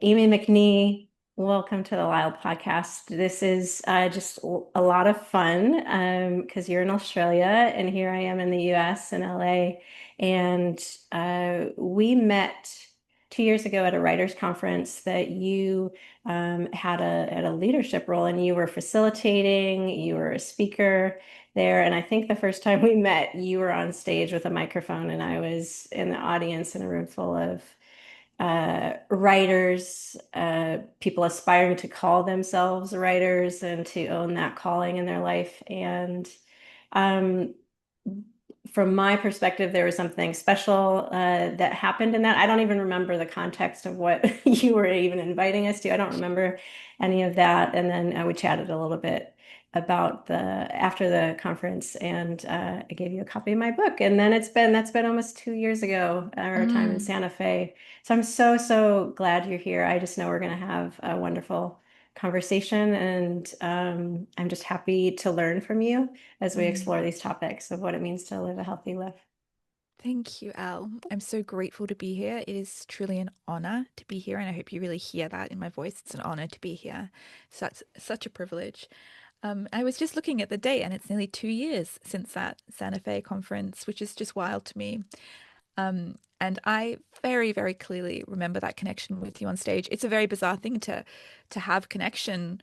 Amie McNee. Welcome to the LYHL Podcast. This is just a lot of fun because you're in Australia and here I am in the US in LA. And we met 2 years ago at a writers' conference that you had at a leadership role, and you were facilitating, you were a speaker there. And I think the first time we met, you were on stage with a microphone, and I was in the audience in a room full of writers, people aspiring to call themselves writers and to own that calling in their life. And um, from my perspective, there was something special that happened in that. I don't even remember the context of what you were even inviting us to. I don't remember any of that. And then we chatted a little bit about the after the conference, and I gave you a copy of my book. And then that's been almost 2 years ago, our time in Mm, Santa Fe. So I'm so glad you're here. I just know we're going to have a wonderful conversation, and I'm just happy to learn from you as we mm. explore these topics of what it means to live a healthy life. Thank you, Elle. I'm so grateful to be here. It is truly an honor to be here, and I hope you really hear that in my voice. It's an honor to be here. Such a privilege. I was just looking at the date, and it's nearly 2 years since that Santa Fe conference, which is just wild to me. And I very, very clearly remember that connection with you on stage. It's a very bizarre thing to have connection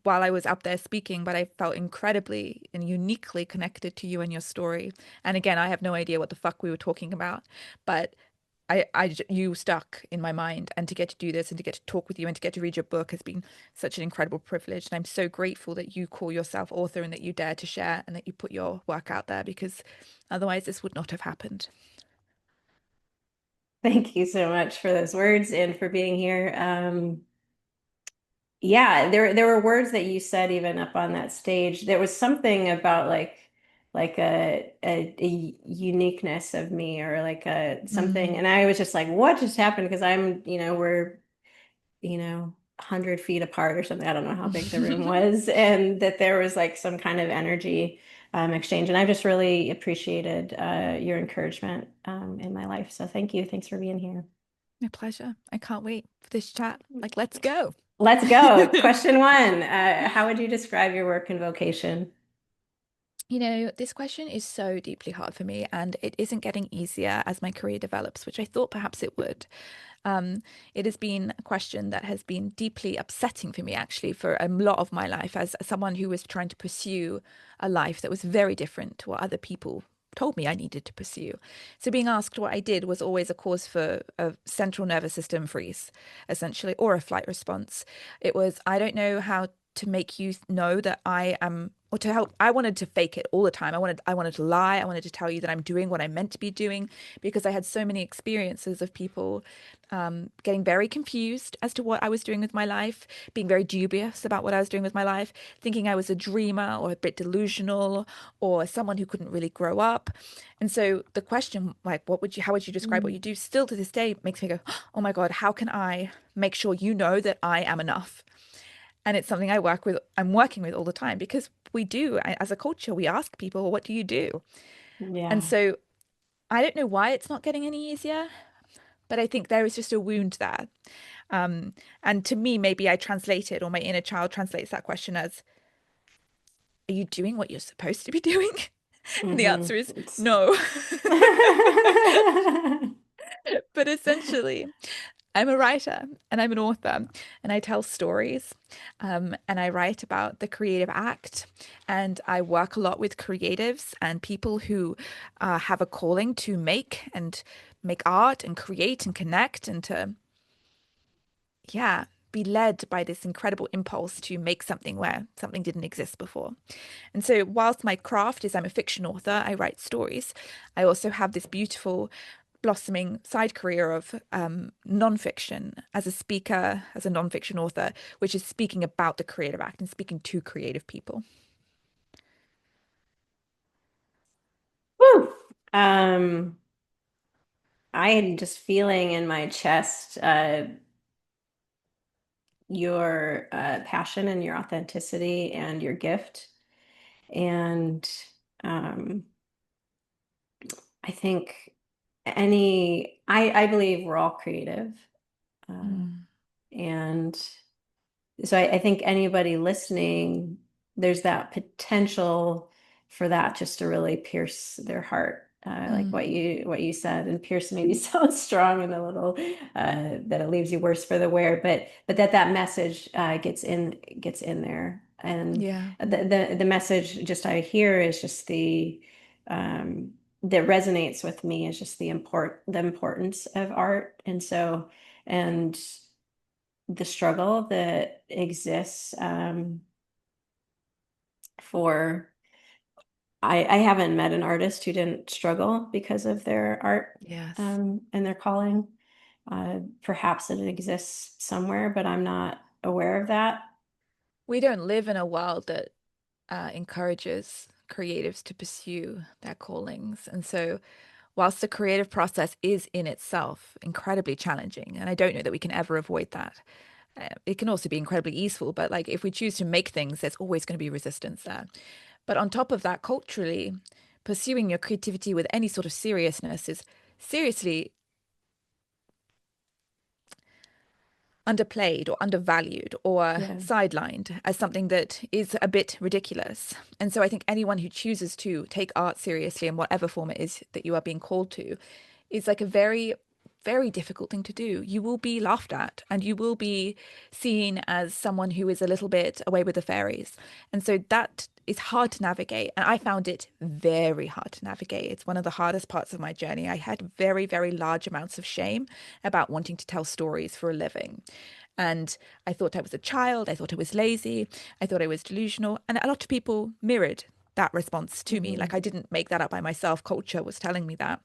while I was up there speaking, but I felt incredibly and uniquely connected to you and your story. And again, I have no idea what the fuck we were talking about, but you stuck in my mind. And to get to do this and to get to talk with you and to get to read your book has been such an incredible privilege. And I'm so grateful that you call yourself author and that you dare to share and that you put your work out there because otherwise this would not have happened. Thank you so much for those words and for being here. Yeah, there were words that you said even up on that stage. There was something about like a uniqueness of me, or like a something, Mm. and I was just like, what just happened? Because we're 100 feet apart or something. I don't know how big the room was, and that there was like some kind of energy exchange. And I just really appreciated your encouragement in my life. So thank you. Thanks for being here. My pleasure. I can't wait for this chat. Like, let's go. Let's go. Question one. How would you describe your work and vocation? This question is so deeply hard for me, and it isn't getting easier as my career develops, which I thought perhaps it would. Um, it has been a question that has been deeply upsetting for me, actually, for a lot of my life as someone who was trying to pursue a life that was very different to what other people told me I needed to pursue. So being asked what I did was always a cause for a central nervous system freeze, essentially, or a flight response. It was, I don't know how to make you know that I am, or to help. I wanted to fake it all the time. I wanted to lie. I wanted to tell you that I'm doing what I'm meant to be doing because I had so many experiences of people getting very confused as to what I was doing with my life, being very dubious about what I was doing with my life, thinking I was a dreamer or a bit delusional or someone who couldn't really grow up. And so the question, like, how would you describe what you do, still to this day makes me go, oh my God, how can I make sure you know that I am enough? And it's something I'm working with all the time because we do, as a culture, we ask people, well, what do you do? And Yeah. so I don't know why it's not getting any easier, but I think there is just a wound there. And to me, maybe I translate it, or my inner child translates that question as, are you doing what you're supposed to be doing? And the Hmm. answer is no. But essentially, I'm a writer and I'm an author, and I tell stories, and I write about the creative act. And I work a lot with creatives and people who have a calling to make art and create and connect and to, yeah, be led by this incredible impulse to make something where something didn't exist before. And so, whilst my craft is I'm a fiction author, I write stories, I also have this beautiful blossoming side career of nonfiction as a speaker, as a nonfiction author, which is speaking about the creative act and speaking to creative people. Woo. Um, I am just feeling in my chest your passion and your authenticity and your gift. And um, I think I believe we're all creative. Uh, Mm. And so I think anybody listening, there's that potential for that just to really pierce their heart. Like Mm, what you said, and pierce maybe so strong and a little that it leaves you worse for the wear, but that message gets in there, and yeah. the message just I hear is just that resonates with me is just the importance of art, and so and the struggle that exists for I haven't met an artist who didn't struggle because of their art Yes. and their calling. Perhaps it exists somewhere, but I'm not aware of that. We don't live in a world that encourages creatives to pursue their callings. And so, whilst the creative process is in itself incredibly challenging, and I don't know that we can ever avoid that, it can also be incredibly easeful. But like if we choose to make things, there's always going to be resistance there. But on top of that, culturally, pursuing your creativity with any sort of seriousness is seriously underplayed or undervalued or Yeah. sidelined as something that is a bit ridiculous. And so I think anyone who chooses to take art seriously in whatever form it is that you are being called to is like a very, very difficult thing to do. You will be laughed at and you will be seen as someone who is a little bit away with the fairies. And so that is hard to navigate. And I found it very hard to navigate. It's one of the hardest parts of my journey. I had very, very large amounts of shame about wanting to tell stories for a living. And I thought I was a child. I thought I was lazy. I thought I was delusional. And a lot of people mirrored that response to me. Like Mhm. I didn't make that up by myself. Culture was telling me that.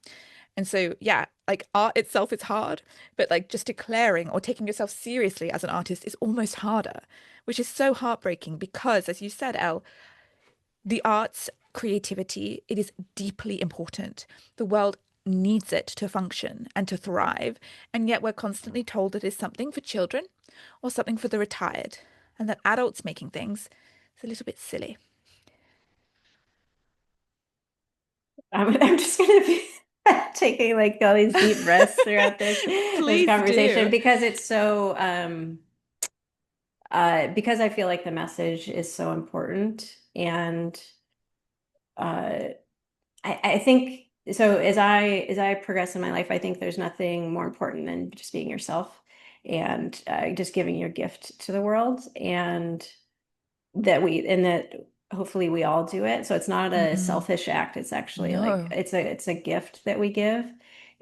And so, yeah, like art itself is hard, but like just declaring or taking yourself seriously as an artist is almost harder, which is so heartbreaking because, as you said, Elle, the arts, creativity, it is deeply important. The world needs it to function and to thrive. And yet we're constantly told it is something for children or something for the retired, and that adults making things is a little bit silly. I'm just gonna be taking like all these deep breaths throughout this Please conversation do. because it's so because I feel like the message is so important and uh I think so as I progress in my life, I think there's nothing more important than just being yourself and just giving your gift to the world and that hopefully we all do it. So it's not a Mm-mm. selfish act. It's actually like No. it's a gift that we give.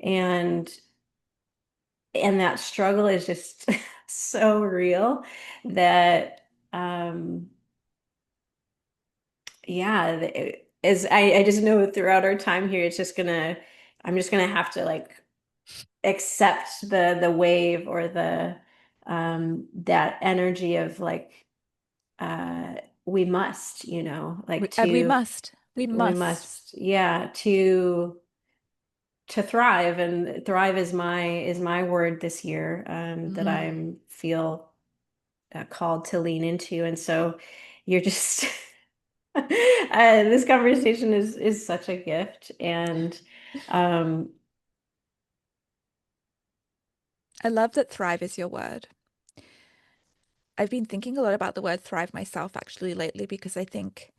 And that struggle is just so real that yeah, I just know throughout our time here, I'm just gonna have to like accept the wave or the that energy of like uh we must, like We must. We we must. must, yeah, to thrive. And thrive is my word this year that Mm. I'm feel called to lean into. And so you're just this conversation is such a gift. And um, I love that thrive is your word. I've been thinking a lot about the word thrive myself actually lately because I think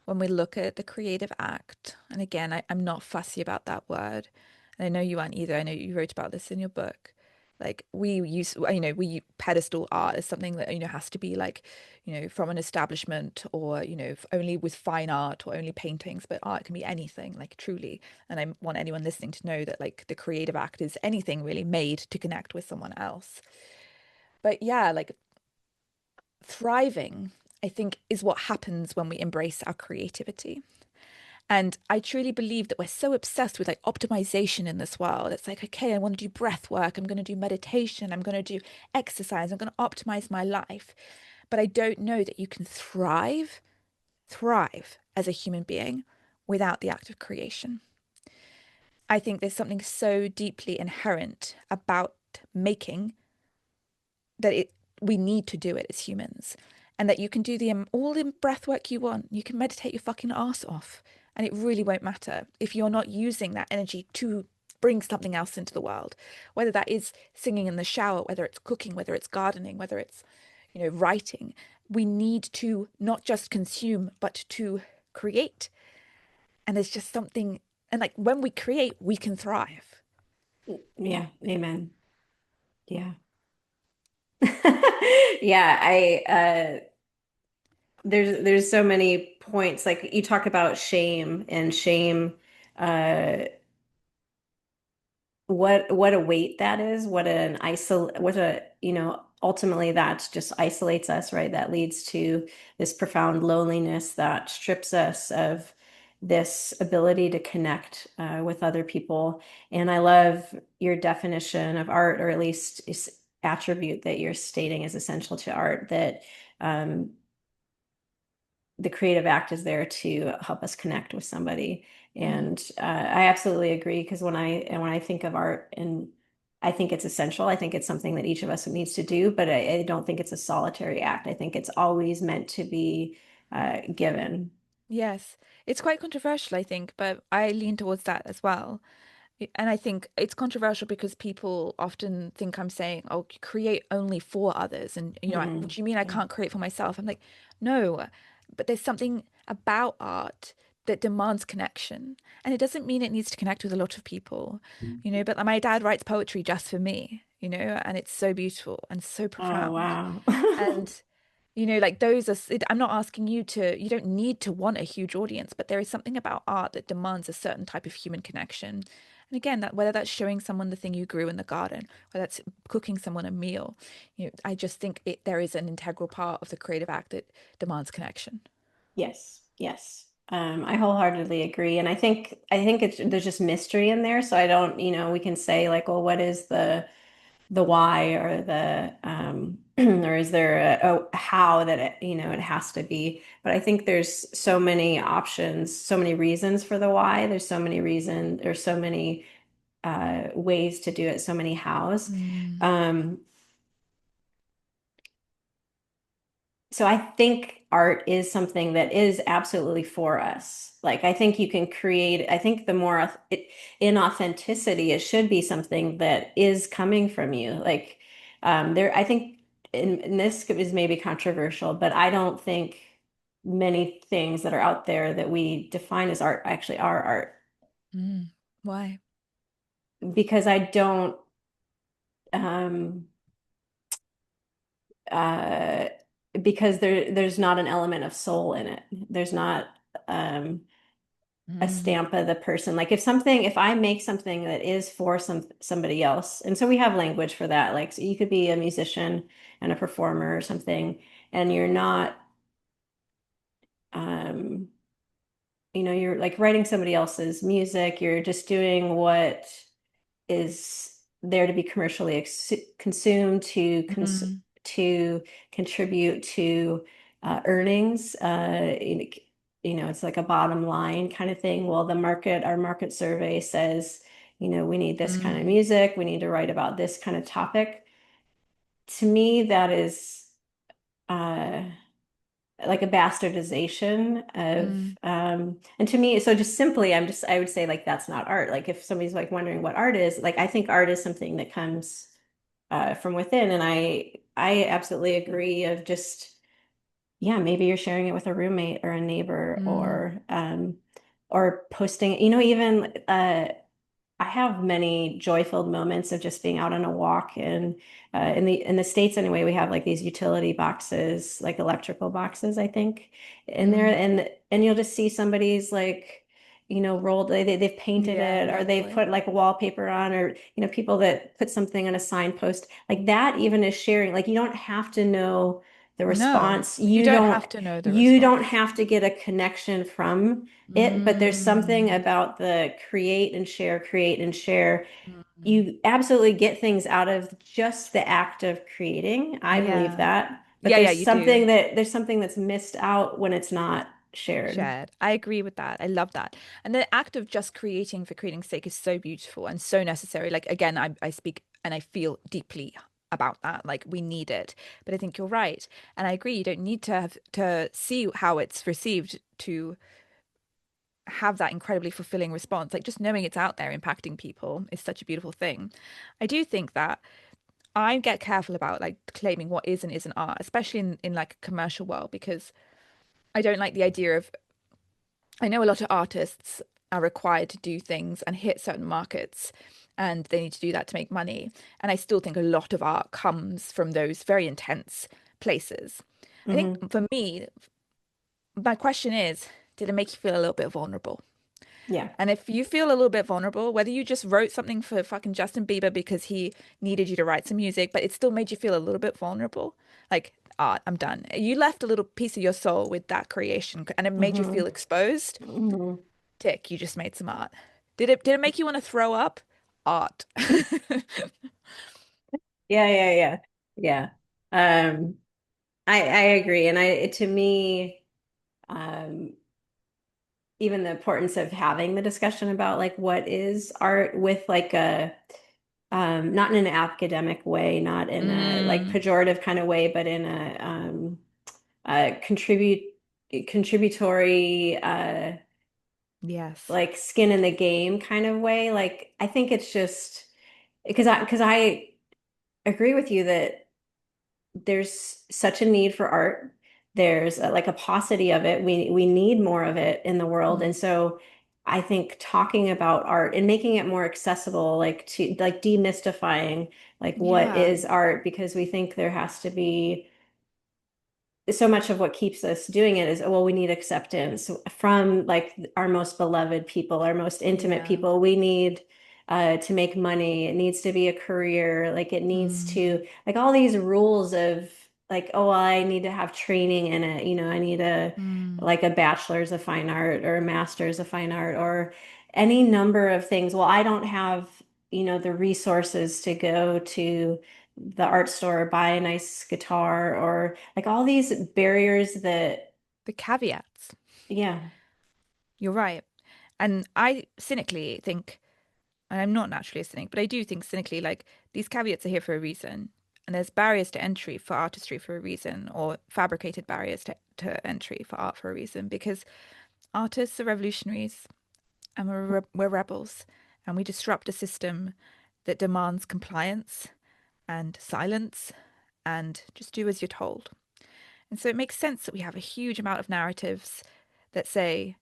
when we look at the creative act, and again, I'm not fussy about that word, and I know you aren't either. I know you wrote about this in your book. Like we pedestal art as something that, has to be like, from an establishment or, only with fine art or only paintings, but art can be anything, like truly. And I want anyone listening to know that like the creative act is anything really made to connect with someone else. But yeah, like thriving, I think, is what happens when we embrace our creativity. And I truly believe that we're so obsessed with like optimization in this world. It's like, okay, I want to do breath work, I'm going to do meditation, I'm going to do exercise, I'm going to optimize my life. But I don't know that you can thrive as a human being without the act of creation. I think there's something so deeply inherent about making that we need to do it as humans, and that you can do all the breath work you want. You can meditate your fucking ass off, and it really won't matter if you're not using that energy to bring something else into the world, whether that is singing in the shower, whether it's cooking, whether it's gardening, whether it's, writing. We need to not just consume, but to create. And there's just something, and like when we create, we can thrive. Yeah, amen. Yeah. Yeah, there's so many points. Like you talk about shame and shame, uh what a weight that is, what a, ultimately that just isolates us, right? That leads to this profound loneliness that strips us of this ability to connect with other people. And I love your definition of art, or at least attribute that you're stating is essential to art, that um, the creative act is there to help us connect with somebody. Mm. And I absolutely agree, because when I think of art, and I think it's essential. I think it's something that each of us needs to do, but I don't think it's a solitary act. I think it's always meant to be given. Yes, it's quite controversial, I think, but I lean towards that as well. And I think it's controversial because people often think I'm saying, oh, create only for others. And, what Mm-mm. do you mean I Yeah. can't create for myself? I'm like, no, but there's something about art that demands connection. And it doesn't mean it needs to connect with a lot of people, but like, my dad writes poetry just for me, and it's so beautiful and so Oh, profound. wow. And like those are, I'm not asking you don't need to want a huge audience, but there is something about art that demands a certain type of human connection. And again, that whether that's showing someone the thing you grew in the garden, or that's cooking someone a meal, I just think there is an integral part of the creative act that demands connection. Yes, yes. I wholeheartedly agree. And I think there's just mystery in there. So I don't, we can say like, well, what is the why, or the or is there a how that it has to be. But I think there's so many options, so many reasons for the why. There's so many ways to do it, so many hows. Mm, um so I think art is something that is absolutely for us. Like I think you can create, I think the more in authenticity, it should be something that is coming from you. Like I think, and this is maybe controversial, but I don't think many things that are out there that we define as art actually are art, mm. Why? because I don't um uh because there's not an element of soul in it. There's not um a Mm, stamp of the person. Like if I make something that is for somebody else, and so we have language for that. Like so you could be a musician and a performer or something, and you're not, um, you're like writing somebody else's music. You're just doing what is there to be commercially consumed, mm, to contribute to earnings. It's like a bottom line kind of thing. Well, our market survey says, we need this kind of mm, music. We need to write about this kind of topic. To me, that is uh, like a bastardization of, mm, and to me, so just simply, I would say like that's not art. Like if somebody's like wondering what art is, like I think art is something that comes from within. And I absolutely agree of just, yeah, maybe you're sharing it with a roommate or a neighbor, mm, or posting, even I have many joy-filled moments of just being out on a walk. And in the States anyway, we have like these utility boxes, like electrical boxes, I think, in there. mm. And you'll just see somebody's like, rolled, they've painted Yeah, it, or they've lovely. put like wallpaper on, or people that put something on a signpost. Like that even is sharing. Like you don't have to know the No, response. you You don't don't have to know the you don't response. have to get a connection from it, but there's something Mm, about the create and share. mm. You absolutely get things out of just the act of creating. I believe Yeah. that. But Yeah, yeah, you do. there's something that's missed out when it's not shared. Shared. I agree with that. I love that. And the act of just creating for creating's sake is so beautiful and so necessary. Like, again, I speak and I feel deeply about that. Like, we need it. But I think you're right. And I agree. You don't need to have to see how it's received to have that incredibly fulfilling response. Like just knowing it's out there impacting people is such a beautiful thing. I do think that I get careful about like claiming what is and isn't art, especially in like a commercial world, because I don't like the idea of, I know a lot of artists are required to do things and hit certain markets, and they need to do that to make money. And I still think a lot of art comes from those very intense places. I think Hmm. for me, my question is, did it make you feel a little bit vulnerable? Yeah. And if you feel a little bit vulnerable, whether you just wrote something for fucking Justin Bieber because he needed you to write some music, but it still made you feel a little bit vulnerable, like, ah, I'm done. You left a little piece of your soul with that creation and it made you Hmm. feel exposed. Hmm. Tick, you just made some art. Did it make you want to throw up? Art. Yeah, yeah, yeah. Yeah. Um, I agree. And to me, um, even the importance of having the discussion about like what is art with like a not in an academic way, not in a like Mm, pejorative kind of way, but in a contributory yes. like skin in the game kind of way. Like I think it's just because I agree with you that there's such a need for art. There's like a paucity of it. We need more of it in the world. Mm, And so I think talking about art and making it more accessible, like to like demystifying like what yeah. is art, because we think there has to be so much of what keeps us doing it is, well, we need acceptance from like our most beloved people, our most intimate Yeah. people. We need to make money. It needs to be a career. Like it needs Mm, to, like all these rules of like, oh, well, I need to have training in it. I need mm. like a bachelor's of fine art or a master's of fine art or any number of things. Well, I don't have, the resources to go to the art store, buy a nice guitar, or like all these barriers that, The caveats. yeah. You're right. And I cynically think, and I'm not naturally a cynic, but I do think cynically, like these caveats are here for a reason. And there's barriers to entry for artistry for a reason, or fabricated barriers to entry for art for a reason, because artists are revolutionaries and we're rebels and we disrupt a system that demands compliance and silence and just do as you're told. And so it makes sense that we have a huge amount of narratives that say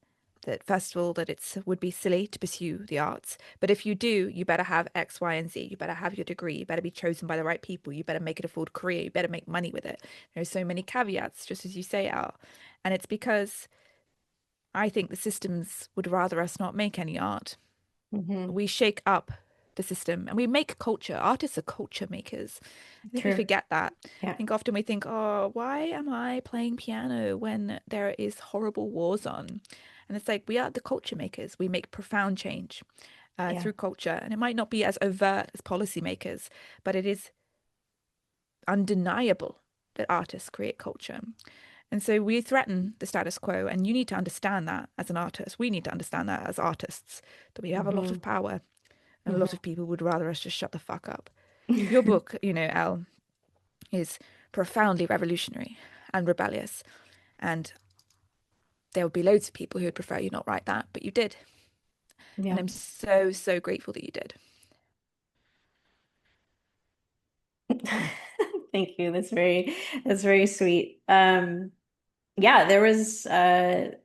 that, first of all, that it would be silly to pursue the arts. But if you do, you better have X, Y, and Z. You better have your degree. You better be chosen by the right people. You better make it a full career. You better make money with it. There's so many caveats, just as you say, Al. And it's because I think the systems would rather us not make any art. Hmm. We shake up the system and we make culture. Artists are culture makers. I think we True. forget that. I Yeah. think often we think, oh, why am I playing piano when there is horrible wars on? And it's like we are the culture makers. We make profound change Yeah. through culture. And it might not be as overt as policymakers, but it is undeniable that artists create culture. And so we threaten the status quo. And you need to understand that as an artist. We need to understand that as artists, that we have a lot Hmm. of power and a lot Hmm. of people would rather us just shut the fuck up. Your book, Elle, is profoundly revolutionary and rebellious. And there would be loads of people who would prefer you not write that, but you did. And Yeah. I'm so, so grateful that you did. Thank you. That's very sweet. Yeah, there was a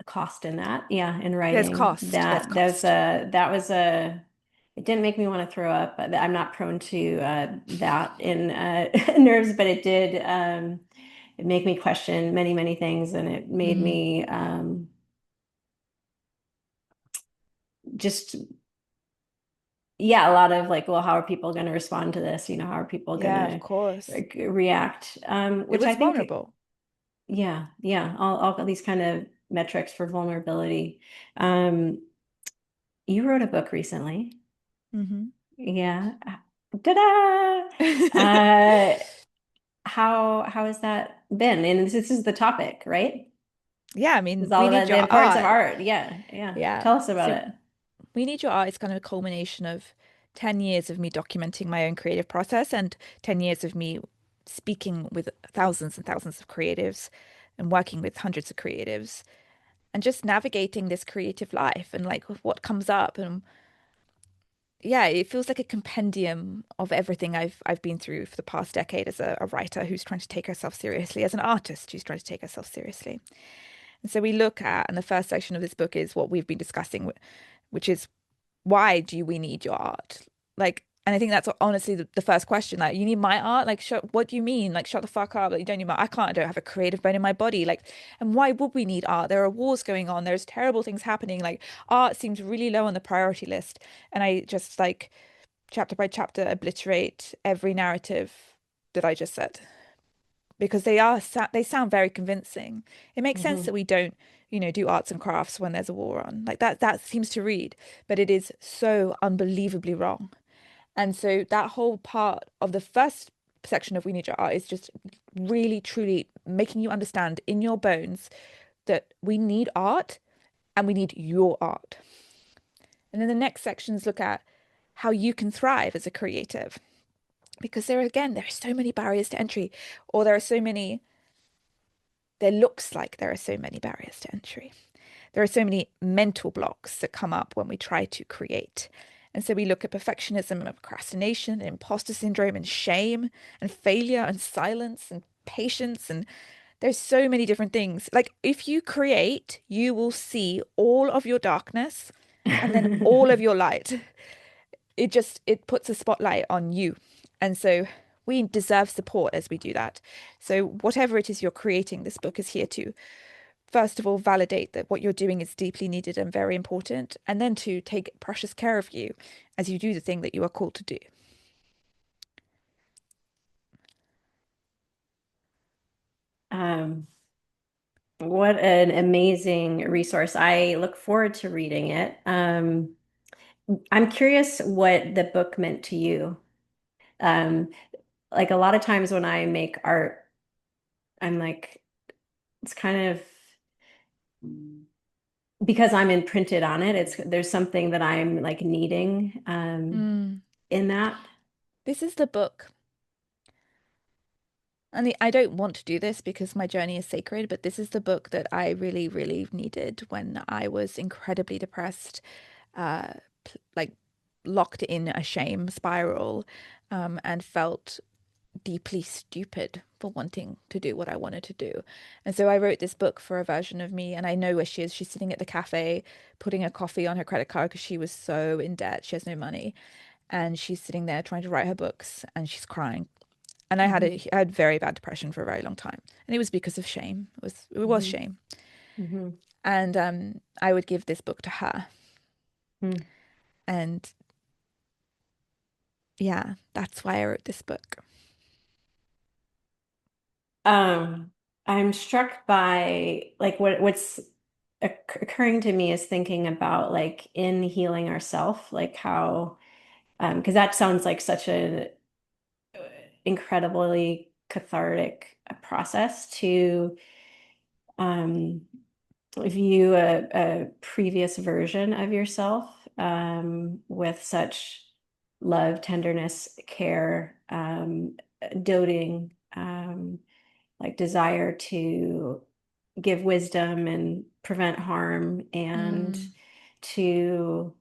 cost in that. Yeah, in There's writing cost. There's that cost. was a it didn't make me want to throw up. I'm not prone to that in nerves, but it did it make me question many, many things, and it made Mm, me just yeah, a lot of like, well, how are people going to respond to this? How are people going yeah, of to course. react? It Which I was think, vulnerable. yeah, yeah, all these kind of metrics for vulnerability. Um, you wrote a book recently. Hmm. Yeah. Ta-da! Uh, how has that been? And this is the topic, right? Yeah, I It's mean, all we need about the your importance of art. art. Yeah, yeah. Yeah. Tell us about So it. we need your art is kind of a culmination of 10 years of me documenting my own creative process and 10 years of me speaking with thousands and thousands of creatives, and working with hundreds of creatives and just navigating this creative life and like what comes up. And yeah, it feels like a compendium of everything I've been through for the past decade as a writer who's trying to take herself seriously, as an artist who's trying to take herself seriously. And so we look at, and the first section of this book is what we've been discussing, which is why do we need your art? Like, and I think that's honestly the first question. Like, you need my art? Like, what do you mean? Like, shut the fuck up. Like, you don't need my, I don't have a creative bone in my body. Like, and why would we need art? There are wars going on. There's terrible things happening. Like, art seems really low on the priority list. And I just like chapter by chapter obliterate every narrative that I just said because they sound very convincing. It makes sense Hmm. that we don't, do arts and crafts when there's a war on. Like that seems to read, but it is so unbelievably wrong. And so that whole part of the first section of We Need Your Art is just really truly making you understand in your bones that we need art and we need your art. And then the next sections look at how you can thrive as a creative because there are so many barriers to entry, or there looks like there are so many barriers to entry. There are so many mental blocks that come up when we try to create. And so we look at perfectionism and procrastination and imposter syndrome and shame and failure and silence and patience. And there's so many different things. Like if you create, you will see all of your darkness and then all of your light. It puts a spotlight on you. And so we deserve support as we do that. So whatever it is you're creating, this book is here to first of all validate that what you're doing is deeply needed and very important, and then to take precious care of you as you do the thing that you are called to do. Um, what an amazing resource. I look forward to reading it. I'm curious what the book meant to you. Um, like a lot of times when I make art, I'm like, it's kind of because I'm imprinted on it. There's something that I'm like needing Mm. in that. This is the book. And I don't want to do this because my journey is sacred, but this is the book that I really, really needed when I was incredibly depressed, uh, like locked in a shame spiral, and felt deeply stupid for wanting to do what I wanted to do. And so I wrote this book for a version of me, and I know where she is. She's sitting at the cafe, putting a coffee on her credit card because she was so in debt. She has no money. And she's sitting there trying to write her books and she's crying. And Hmm. I had very bad depression for a very long time. And it was because of shame. It was Hmm. shame. Hmm. And I would give this book to her. Hmm. And yeah, that's why I wrote this book. Um, I'm struck by like what's occurring to me is thinking about like in healing ourself, like how because that sounds like such an incredibly cathartic process to um, view a previous version of yourself with such love, tenderness, care, doting, like desire to give wisdom and prevent harm and Mm, to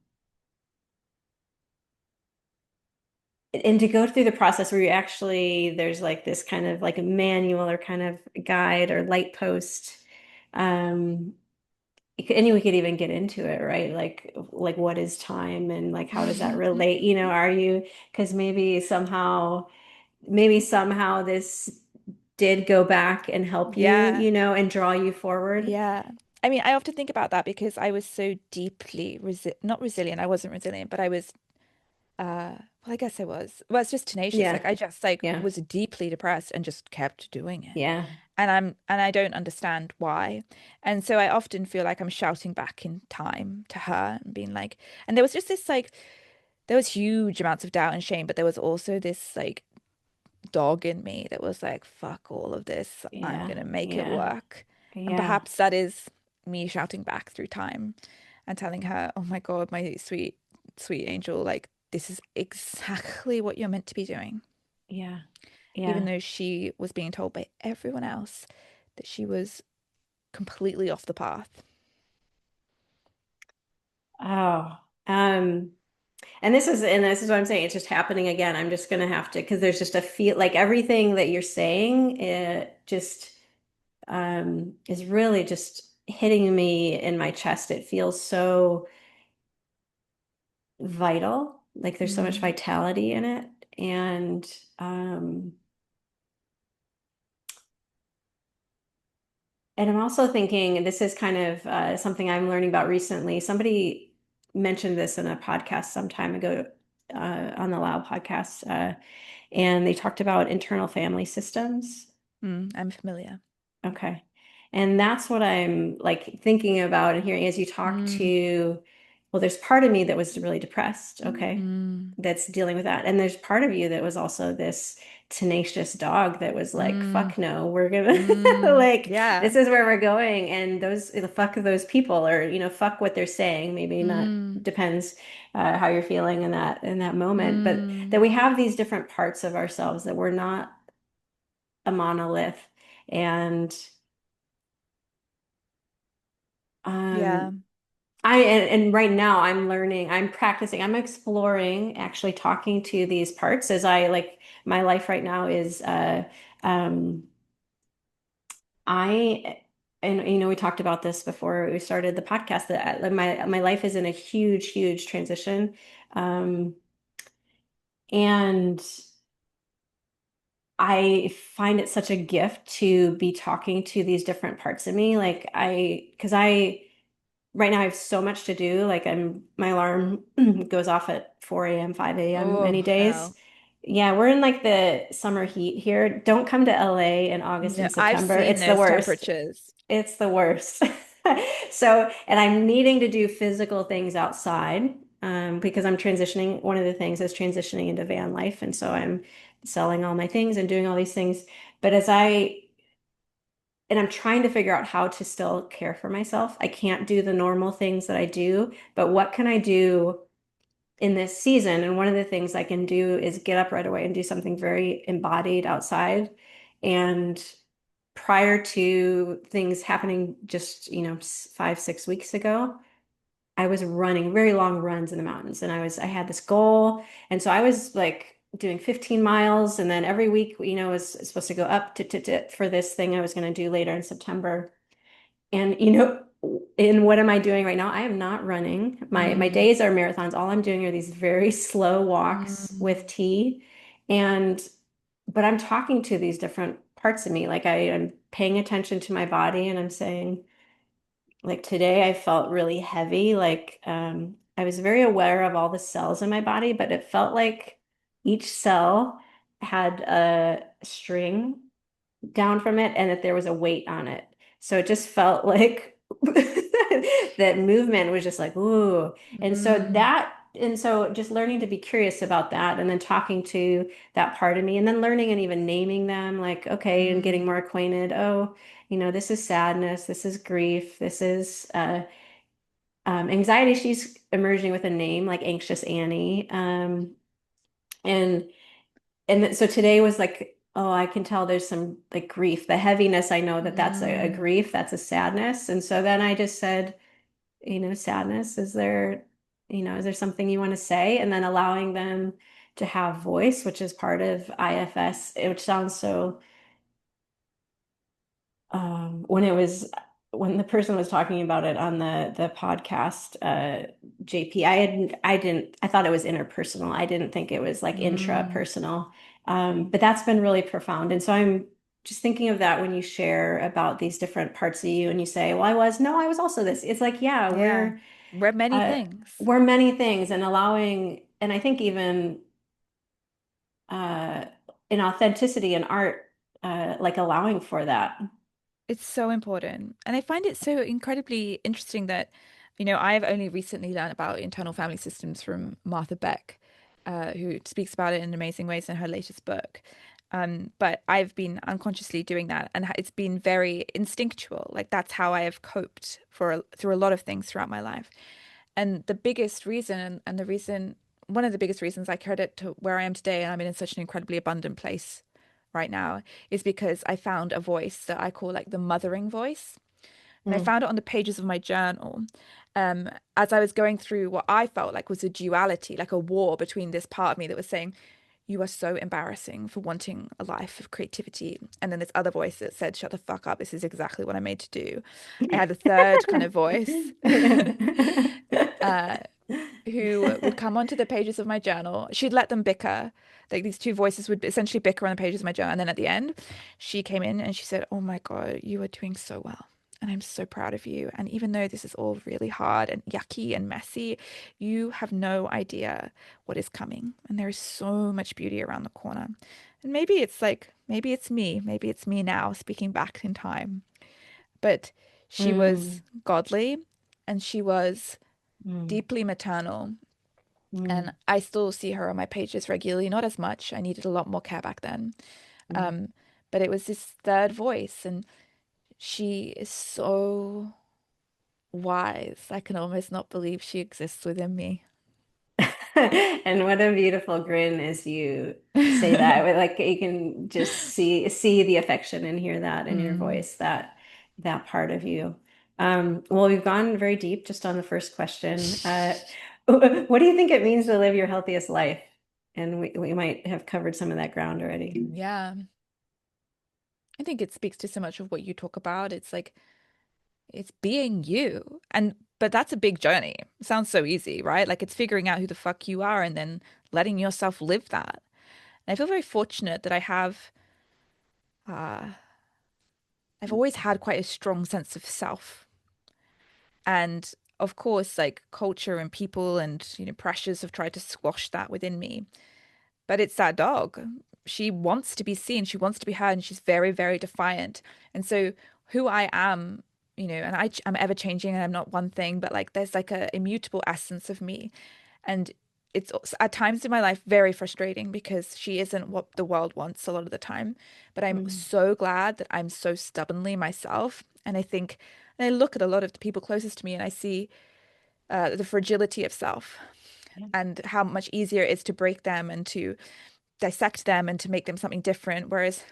go through the process where you actually there's like this kind of like a manual or kind of guide or light post um and we could even get into it, right? Like what is time and like how does that relate? Are you because maybe somehow this did go back and help you, yeah, and draw you forward. yeah. I mean, I often think about that because I was so deeply not resilient. I wasn't resilient, but I was well, I guess I was. Well, it's just tenacious. Like Yeah. I just like Yeah. was deeply depressed and just kept doing it. Yeah. And I don't understand why. And so I often feel like I'm shouting back in time to her and being like, and there was just this like there was huge amounts of doubt and shame, but there was also this like dog in me that was like, fuck all of this. I'm Yeah. gonna make it Yeah. work. And Yeah. perhaps that is me shouting back through time and telling her, oh my God, my sweet, sweet angel, like this is exactly what you're meant to be doing. Yeah. Even Yeah. though she was being told by everyone else that she was completely off the path. Oh, and this is what I'm saying. It's just happening again. I'm just gonna have to, because there's just a feel like everything that you're saying, it just is really just hitting me in my chest. It feels so vital. Like there's so much Mm, vitality in it. Um, and I'm also thinking, this is kind of something I'm learning about recently. Somebody mentioned this in a podcast some time ago on the LYHL podcast, and they talked about internal family systems. I'm familiar. Okay. And that's what I'm like thinking about and hearing as you talk Mm, to, well, there's part of me that was really depressed, okay, mm, that's dealing with that. And there's part of you that was also this tenacious dog that was like, mm, fuck no, we're gonna like, yeah. this is where we're going. And those, the fuck those people, or, fuck what they're saying, maybe not, Mm, depends how you're feeling in that moment. But that mm, we have these different parts of ourselves, that we're not a monolith. And yeah. Um, and right now I'm learning, I'm practicing, I'm exploring actually talking to these parts as I like my life right now is um I and we talked about this before we started the podcast that my life is in a huge transition. Um and I find it such a gift to be talking to these different parts of me. Like because I right now I have so much to do. Like my alarm goes off at 4 a.m., 5 a.m. Oh, many days. hell. Yeah, we're in like the summer heat here. Don't come to LA in August No, and I've September. seen It's the those worst. temperatures. It's the worst. So, and I'm needing to do physical things outside because I'm transitioning. One of the things is transitioning into van life. And so I'm selling all my things and doing all these things. But and I'm trying to figure out how to still care for myself. I can't do the normal things that I do, but what can I do in this season? And one of the things I can do is get up right away and do something very embodied outside. And prior to things happening just, 5, 6 weeks ago, I was running very long runs in the mountains and I had this goal. And so I was like doing 15 miles. And then every week, was supposed to go up to for this thing I was going to do later in September. And in what am I doing right now? I am not running. My Mm, days are marathons. All I'm doing are these very slow walks with mm, tea. And but I'm talking to these different parts of me. Like I am paying attention to my body and I'm saying, like today I felt really heavy. Like I was very aware of all the cells in my body, but it felt like each cell had a string down from it and that there was a weight on it. So it just felt like that movement was just like, ooh. mm, And so just learning to be curious about that and then talking to that part of me and then learning and even naming them like, okay, and getting mm, more acquainted. Oh, this is sadness, this is grief, this is anxiety. She's emerging with a name like Anxious Annie. And so today was like, oh, I can tell there's some like grief, the heaviness. I know that that's a mm, grief, that's a sadness. And so then I just said, sadness, is there something you want to say? And then allowing them to have voice, which is part of IFS, which sounds so when it was when the person was talking about it on the podcast, JP, I thought it was interpersonal. I didn't think it was like mm. intrapersonal. But that's been really profound. And so I'm just thinking of that when you share about these different parts of you and you say, well, I was also this. It's like, yeah, Yeah. Read many uh, things. we're many things and allowing, and I think even uh, in authenticity in art, like allowing for that. It's so important. And I find it so incredibly interesting that, I've only recently learned about internal family systems from Martha Beck, who speaks about it in amazing ways in her latest book. But I've been unconsciously doing that, and it's been very instinctual. Like that's how I have coped through a lot of things throughout my life. And the biggest reason, and one of the biggest reasons I credit to where I am today, and I'm in such an incredibly abundant place right now is because I found a voice that I call like the mothering voice. And I Mm, found it on the pages of my journal. As I was going through what I felt like was a duality, like a war between this part of me that was saying, you are so embarrassing for wanting a life of creativity. And then this other voice that said, shut the fuck up. This is exactly what I'm made to do. I had a third kind of voice uh, who would come onto the pages of my journal. She'd let them bicker. Like these two voices would essentially bicker on the pages of my journal. And then at the end, she came in and she said, oh my God, you are doing so well. And I'm so proud of you. And even though this is all really hard and yucky and messy, you have no idea what is coming. And there is so much beauty around the corner. And maybe it's like, maybe it's me now speaking back in time. But she was mm, godly and she was mm, deeply maternal. And mm, I still see her on my pages regularly, not as much. I needed a lot more care back then. mm. Um, but it was this third voice, and she is so wise. I can almost not believe she exists within me. And what a beautiful grin as you say that. With like you can just see the affection and hear that in your Mm, voice, that part of you. Well, we've gone very deep just on the first question. What do you think it means to live your healthiest life? And we might have covered some of that ground already. yeah. I think it speaks to so much of what you talk about. It's like it's being you. And but that's a big journey. It sounds so easy, right? Like it's figuring out who the fuck you are and then letting yourself live that. And I feel very fortunate that uh I've always had quite a strong sense of self. And of course, like culture and people and, pressures have tried to squash that within me. But it's that dog. She wants to be seen, she wants to be heard, and she's very, very defiant. And so who I am, and I'm ever changing and I'm not one thing, but like there's like a immutable essence of me. And it's at times in my life very frustrating because she isn't what the world wants a lot of the time. But I'm Mm, so glad that I'm so stubbornly myself. And I think, and I look at a lot of the people closest to me and I see the fragility of self yeah. and how much easier it is to break them and to dissect them and to make them something different. Whereas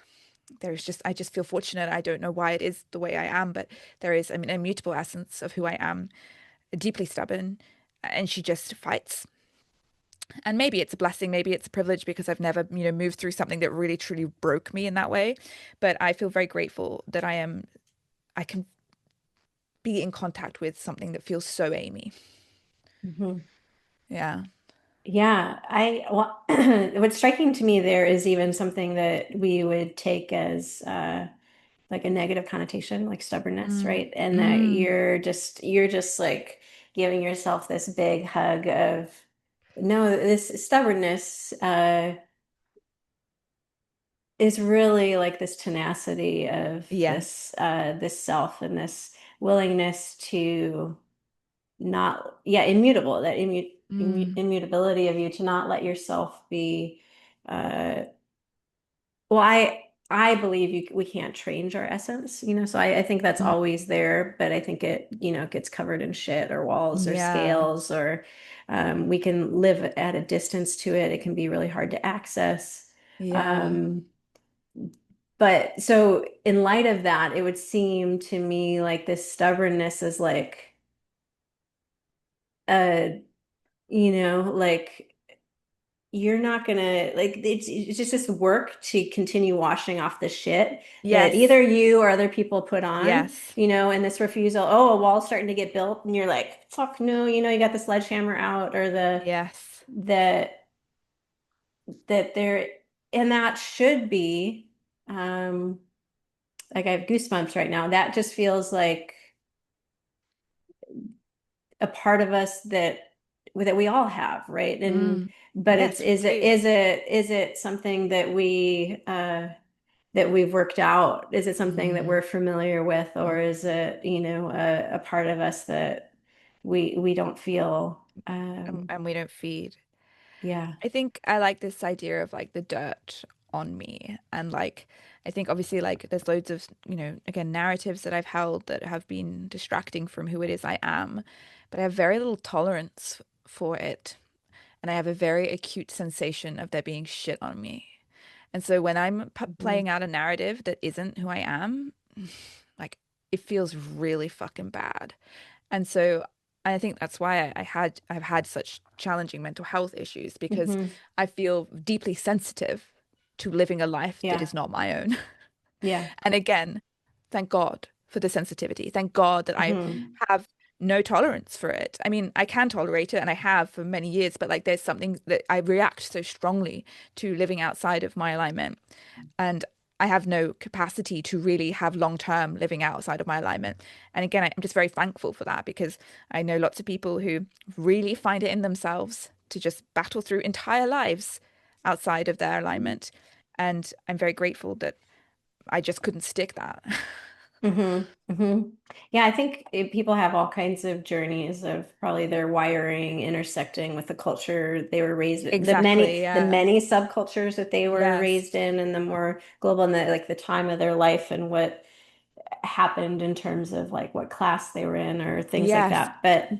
I just feel fortunate. I don't know why it is the way I am, but there is, I mean, an immutable essence of who I am, deeply stubborn, and she just fights. And maybe it's a blessing, maybe it's a privilege because I've never, moved through something that really truly broke me in that way. But I feel very grateful that I can be in contact with something that feels so Amie. Mhm. Yeah. Yeah, well, what's striking to me there is even something that we would take as like a negative connotation, like stubbornness, Mm, right? And that mm, you're just like giving yourself this big hug of no, this stubbornness is really like this tenacity of yes. this self and this willingness to not, yeah, immutable, that Mm, immutability of you to not let yourself be uh well, I believe we can't change our essence, so I think that's mm, always there, but I think it gets covered in shit or walls or yeah. scales or we can live at a distance to it. It can be really hard to access. Yeah. Um, but so in light of that, it would seem to me like this stubbornness is like a, like you're not gonna like it's just this work to continue washing off the shit that either Yes. you or other people put on, Yes. and this refusal, oh, a wall's starting to get built, and you're like, fuck no, you got the sledgehammer out or Yes. that that there and that should be um like I have goosebumps right now. That just feels like a part of us that we all have, right? And Mm. but it's Yes, we is it do. is it is it something that we've worked out? Is it something that Mm. we're familiar with, or is Mm. it, a part of us that we don't feel And we don't feed. yeah. I think I like this idea of like the dirt on me. And like, I think obviously, like, there's loads of, again, narratives that I've held that have been distracting from who it is I am. But I have very little tolerance for it. And I have a very acute sensation of there being shit on me. And so when I'm p Mhm. playing out a narrative that isn't who I am, like it feels really fucking bad. And so I think that's why I've had such challenging mental health issues because Mhm. I feel deeply sensitive to living a life that Yeah. is not my own. Yeah. And again, thank God for the sensitivity. Thank God that I Mhm. have no tolerance for it. I mean, I can tolerate it and I have for many years, but like there's something that I react so strongly to living outside of my alignment. And I have no capacity to really have long-term living outside of my alignment. And again, I'm just very thankful for that because I know lots of people who really find it in themselves to just battle through entire lives outside of their alignment. And I'm very grateful that I just couldn't stick that. Hmm. Yeah, I think people have all kinds of journeys of probably their wiring intersecting with the culture they were raised in, Exactly. the Yeah. many subcultures that they were Yes. raised in, and the more global and the like the time of their life and what happened in terms of like what class they were in or things like Yes. that. But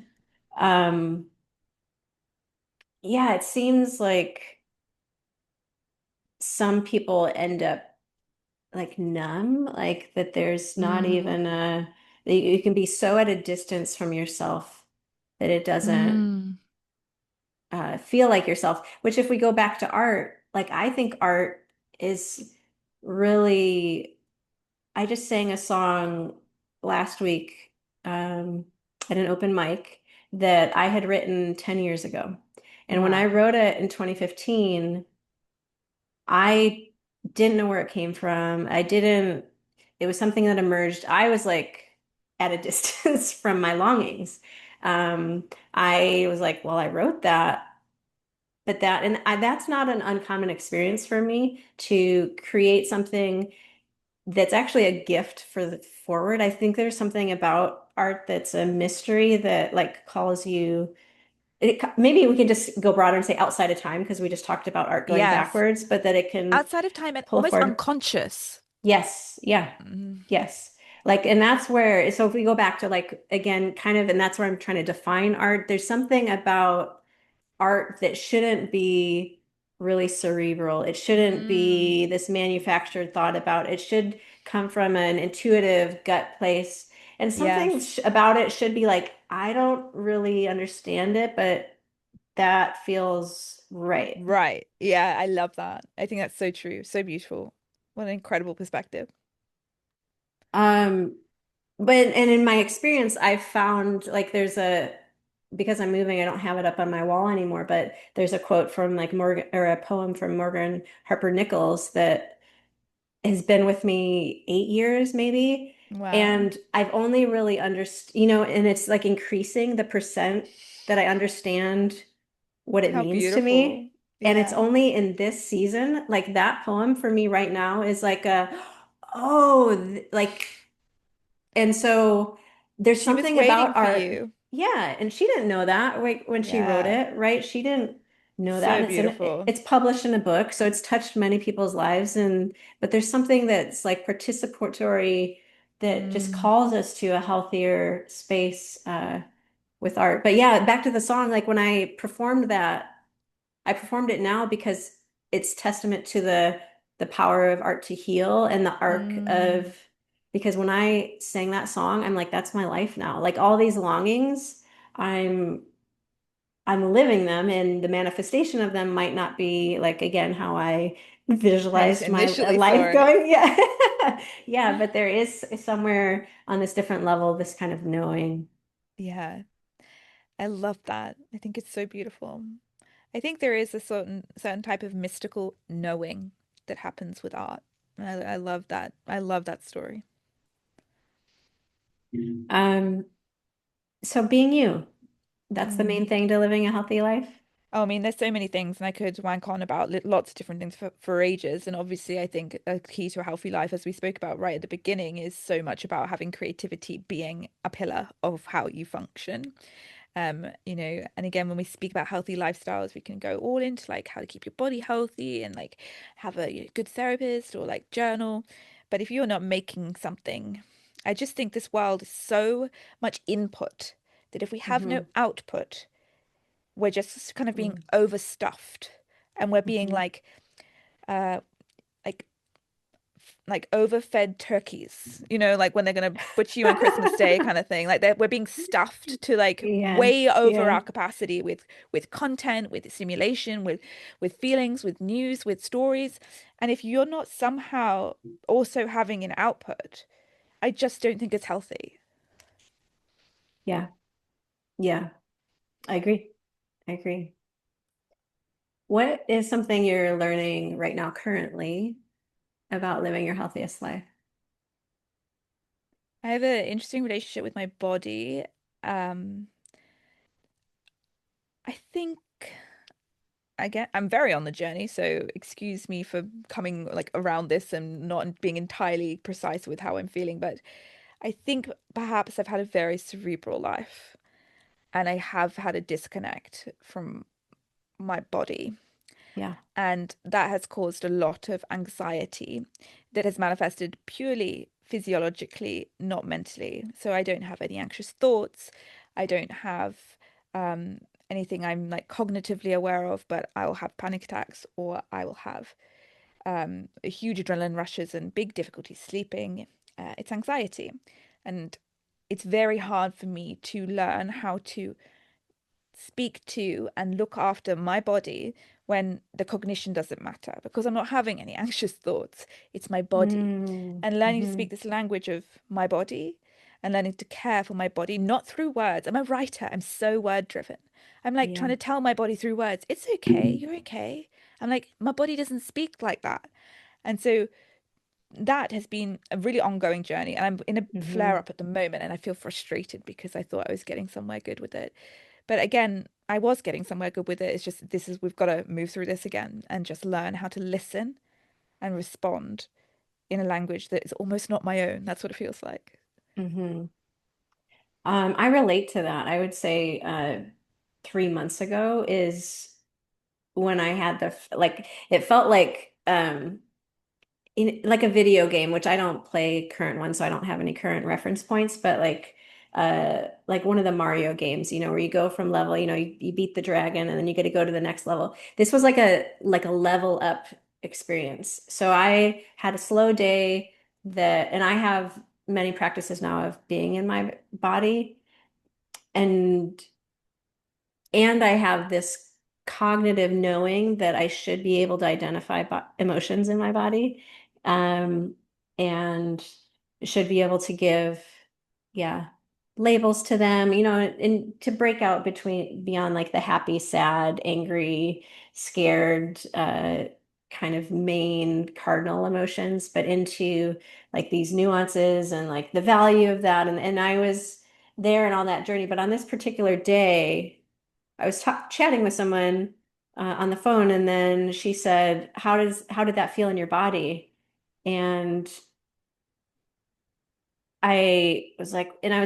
um yeah, it seems like some people end up like numb, like that there's not Mm. even that you can be so at a distance from yourself that it doesn't Mm. feel like yourself. Which, if we go back to art, like I think art is really. I just sang a song last week at an open mic that I had written 10 years ago. And when I Wow. wrote it in 2015, I didn't know where it came from. It was something that emerged. I was like at a distance from my longings. I was like, well, I wrote that, but that's not an uncommon experience for me to create something that's actually a gift for the forward. I think there's something about art that's a mystery that like calls you. Maybe we can just go broader and say outside of time because we just talked about art going Yes. backwards, but that it can Outside of time and pull almost forward. unconscious. Yes, yeah, Mm. yes. Like, and that's where, so if we go back to like, again, kind of, and that's where I'm trying to define art, there's something about art that shouldn't be really cerebral. It shouldn't Mm. be this manufactured thought about. It should come from an intuitive gut place. And something Yes. about it should be like, I don't really understand it, but that feels right. Right. Yeah, I love that. I think that's so true. So beautiful. What an incredible perspective. Um, but and in my experience, I've found like because I'm moving, I don't have it up on my wall anymore, but there's a quote from like Morgan or a poem from Morgan Harper Nichols that has been with me 8 years maybe. Wow. And I've only really understood, and it's like increasing the percent that I understand what it How means to beautiful. me. And it's Yeah. only in this season, like that poem for me right now is like oh, like, and so there's She was something waiting about for art. you. Yeah, and she didn't know that like when she wrote Yeah. it, right? She didn't know that, So and beautiful. it's published in a book, so it's touched many people's lives. And but there's something that's like participatory that just Mm. calls us to a healthier space with art. But yeah, back to the song, like when I performed it now because it's testament to the power of art to heal and the arc Mm. of because when I sang that song, I'm like, that's my life now. Like all these longings, I'm I'm living them, and the manifestation of them might not be like again how I How you visualized my initially saw life it. going. Yeah. Yeah, but there is somewhere on this different level, this kind of knowing. Yeah. I love that. I think it's so beautiful. I think there is a certain type of mystical knowing that happens with art. I love that. I love that story. Um, so being you, that's the main Mm. thing to living a healthy life. Oh, I mean, there's so many things, and I could wank on about lots of different things for ages. And obviously, I think a key to a healthy life, as we spoke about right at the beginning, is so much about having creativity being a pillar of how you function. And again, when we speak about healthy lifestyles, we can go all into like how to keep your body healthy and like have a good therapist or like journal. But if you're not making something, I just think this world is so much input that if we have no Hmm. output, we're just kind of being Hmm. overstuffed and we're being Hmm. like, uh, like overfed turkeys, like when they're gonna butcher you on Christmas Day kind of thing. Like we're being stuffed to like way Yes, over yeah, our capacity with content, with stimulation, with feelings, with news, with stories. And if you're not somehow also having an output, I just don't think it's healthy. yeah, yeah. I agree. I agree. What is something you're learning right now currently about living your healthiest life? I have an interesting relationship with my body. I think I'm very on the journey, so excuse me for coming like around this and not being entirely precise with how I'm feeling, but I think perhaps I've had a very cerebral life and I have had a disconnect from my body. Yeah. And that has caused a lot of anxiety that has manifested purely physiologically, not mentally. So I don't have any anxious thoughts. I don't have um, anything I'm like cognitively aware of, but I will have panic attacks or I will have huge adrenaline rushes and big difficulty sleeping. It's anxiety. And it's very hard for me to learn how to speak to and look after my body when the cognition doesn't matter because I'm not having any anxious thoughts. It's my body. Mm, And learning to hmm. speak this language of my body and learning to care for my body, not through words. I'm a writer. I'm so word driven. I'm like trying Yeah. to tell my body through words, it's okay. You're okay. I'm like, my body doesn't speak like that. And so that has been a really ongoing journey. And I'm in a flare Hmm. up at the moment and I feel frustrated because I thought I was getting somewhere good with it. But again, I was getting somewhere good with it. It's just we've got to move through this again and just learn how to listen and respond in a language that is almost not my own. That's what it feels like. Hmm. I relate to that. I would say 3 months ago is when I had like it felt like a video game, which I don't play current ones, so I don't have any current reference points, but like one of the Mario games, where you go from level, you beat the dragon and then you get to go to the next level. This was like a level up experience. So I had a slow day and I have many practices now of being in my body and and I have this cognitive knowing that I should be able to identify emotions in my body, um, and should be able to give, yeah, labels to them, and to break out beyond like the happy, sad, angry, scared, kind of main cardinal emotions, but into like these nuances and like the value of that. And I was there and on that journey, but on this particular day, I was chatting with someone on the phone, and then she said, how did that feel in your body?" And I was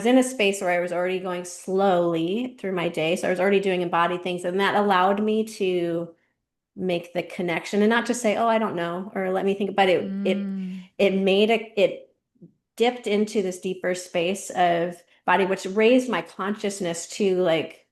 in a space where I was already going slowly through my day, so I was already doing embodied things, and that allowed me to make the connection and not just say, "Oh, I don't know," or "Let me think," but Mm, it dipped into this deeper space of body, which raised my consciousness to like,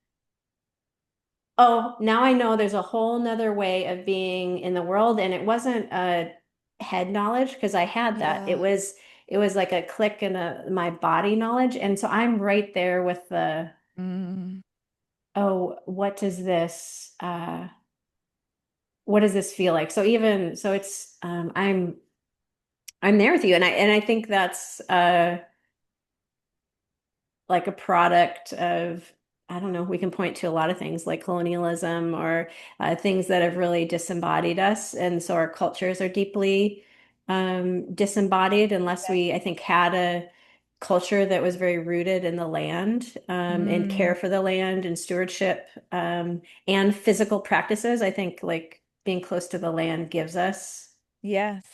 oh, now I know there's a whole nother way of being in the world. And it wasn't a head knowledge because I had that. It yeah. was it was like a click in my body knowledge. And so I'm right there with Mm, oh, what does this feel like? So even so it's I'm there with you. And I think that's like a product of, I don't know, we can point to a lot of things like colonialism or things that have really disembodied us. And so our cultures are deeply disembodied unless we, I think, had a culture that was very rooted in the land and care mm, for the land and stewardship and physical practices. I think like being close to the land gives us yes.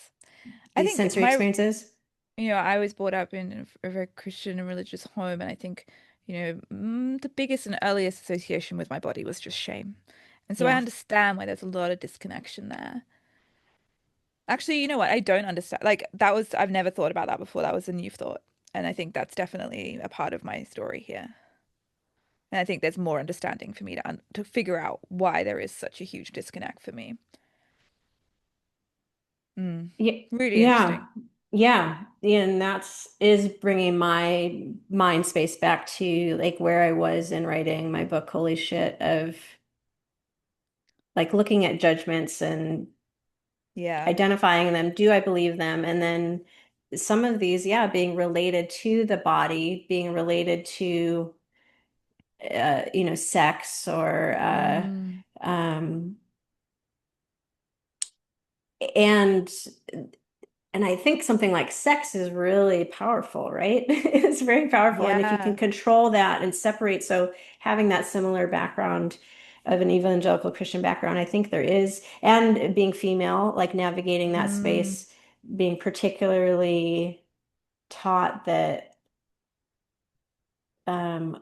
I these think sensory experiences. I was brought up in a very Christian and religious home, and I think, the biggest and earliest association with my body was just shame. And so I Yeah. understand why there's a lot of disconnection there. Actually, you know what? I don't understand. Like I've never thought about that before. That was a new thought. And I think that's definitely a part of my story here. And I think there's more understanding for me to figure out why there is such a huge disconnect for me. Mm. Yeah. Really Yeah. interesting. Yeah, and that's is bringing my mind space back to like where I was in writing my book, Holy Shit, of like looking at judgments and Yeah. identifying them. Do I believe them? And then some of these, yeah, being related to the body, being related to sex or Mm. um, and and I think something like sex is really powerful, right? It's very powerful. And if you can Yeah. control that and separate, so having that similar background of an evangelical Christian background, I think there is, and being female, like navigating that Mm. space, being particularly taught that,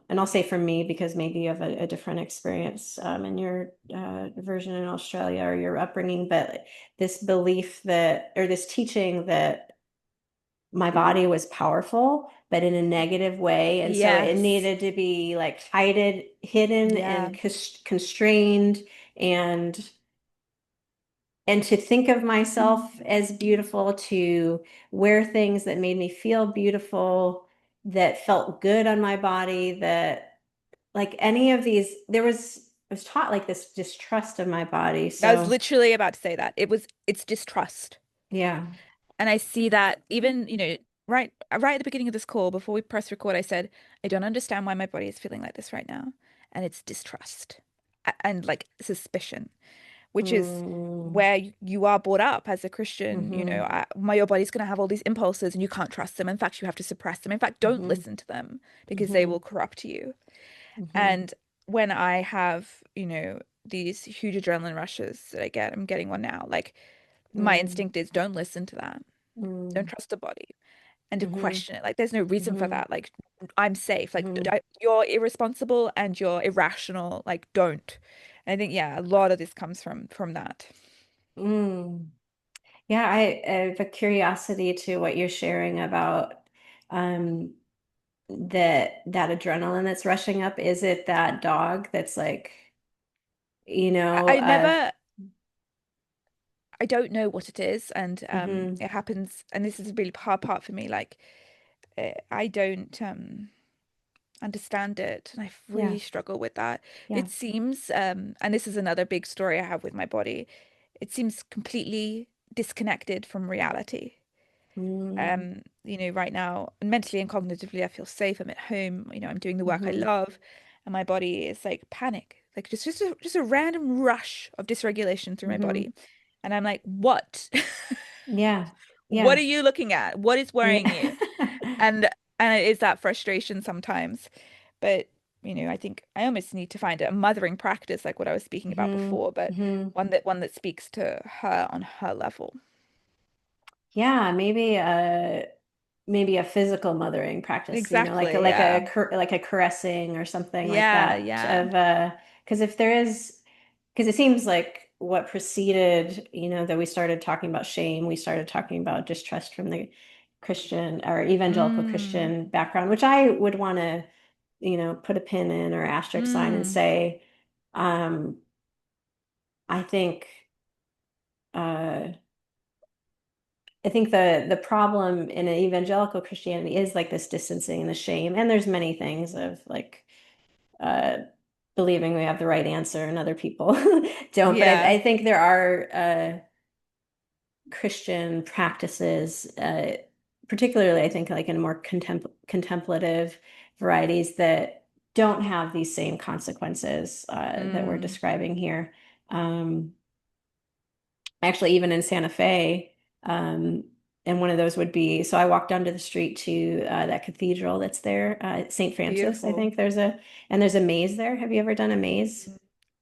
and I'll say for me, because maybe you have a different experience in your version in Australia or your upbringing, but this belief that, or this teaching that my body was powerful, but in a negative way. And so it Yes. needed to be like hidden Yeah. and constrained and to think of myself as beautiful, to wear things that made me feel beautiful, that felt good on my body, that like any of these, I was taught like this distrust of my body. I was So literally about to say that. It's distrust. yeah. And I see that even, right at the beginning of this call, before we press record, I said, I don't understand why my body is feeling like this right now. And it's distrust and like suspicion, which is Mm, where you are brought up as a Christian. mm-hmm, Your body's going to have all these impulses and you can't trust them. In fact, you have to suppress them. In fact, don't mm-hmm, listen to them because they mm-hmm, will corrupt you. mm-hmm, And when I have, these huge adrenaline rushes that I get, I'm getting one now. Like my mm, instinct is don't listen to that. Don't mm, trust the body and to mm-hmm, question it. Like there's no reason for mm-hmm, that. Like I'm safe. Like mm-hmm, you're irresponsible and you're irrational. Like don't. And I think yeah, a lot of this comes from that. mm. Yeah, I have a curiosity to what you're sharing about um that adrenaline that's rushing up. Is it that dog that's like, you I, know, I never I don't know what it is, and mhm, it happens, and this is a really hard part for me. Like I don't understand it, and I yeah, really struggle with that. yeah. It seems, and this is another big story I have with my body. It seems completely disconnected from reality. Mm, Right now, mentally and cognitively, I feel safe. I'm at home. I'm doing the work I mhm, love, and my body is like panic, like just a random rush of dysregulation through my mhm. body, and I'm like, what? Yeah. What are Yeah. you looking at? What is Yeah. worrying you? And and it is that frustration sometimes, but I think I almost need to find a mothering practice, like what I was speaking about Mhm, before, but mhm. one that speaks to her on her level. Yeah, maybe a physical mothering practice, Exactly. like Yeah. like a caressing or something like Yeah. that Yeah. of because if there is, because it seems like what preceded, that we started talking about shame, we started talking about distrust from the Christian or evangelical Mm, Christian background, which I would want to, put a pin in or asterisk sign and mm, say, um, I think uh I think the problem in an evangelical Christianity is like this distancing and the shame. And there's many things of like uh believing we have the right answer and other people don't. But yeah. I think there are Christian practices, particularly I think like in more contemplative varieties that don't have these same consequences that we're Mm, describing here. Um, Actually, even in Santa Fe, and one of those would be, so I walked onto the street to that cathedral that's there, St. Francis, I beautiful. think and there's a maze there. Have you ever done a maze? Mm.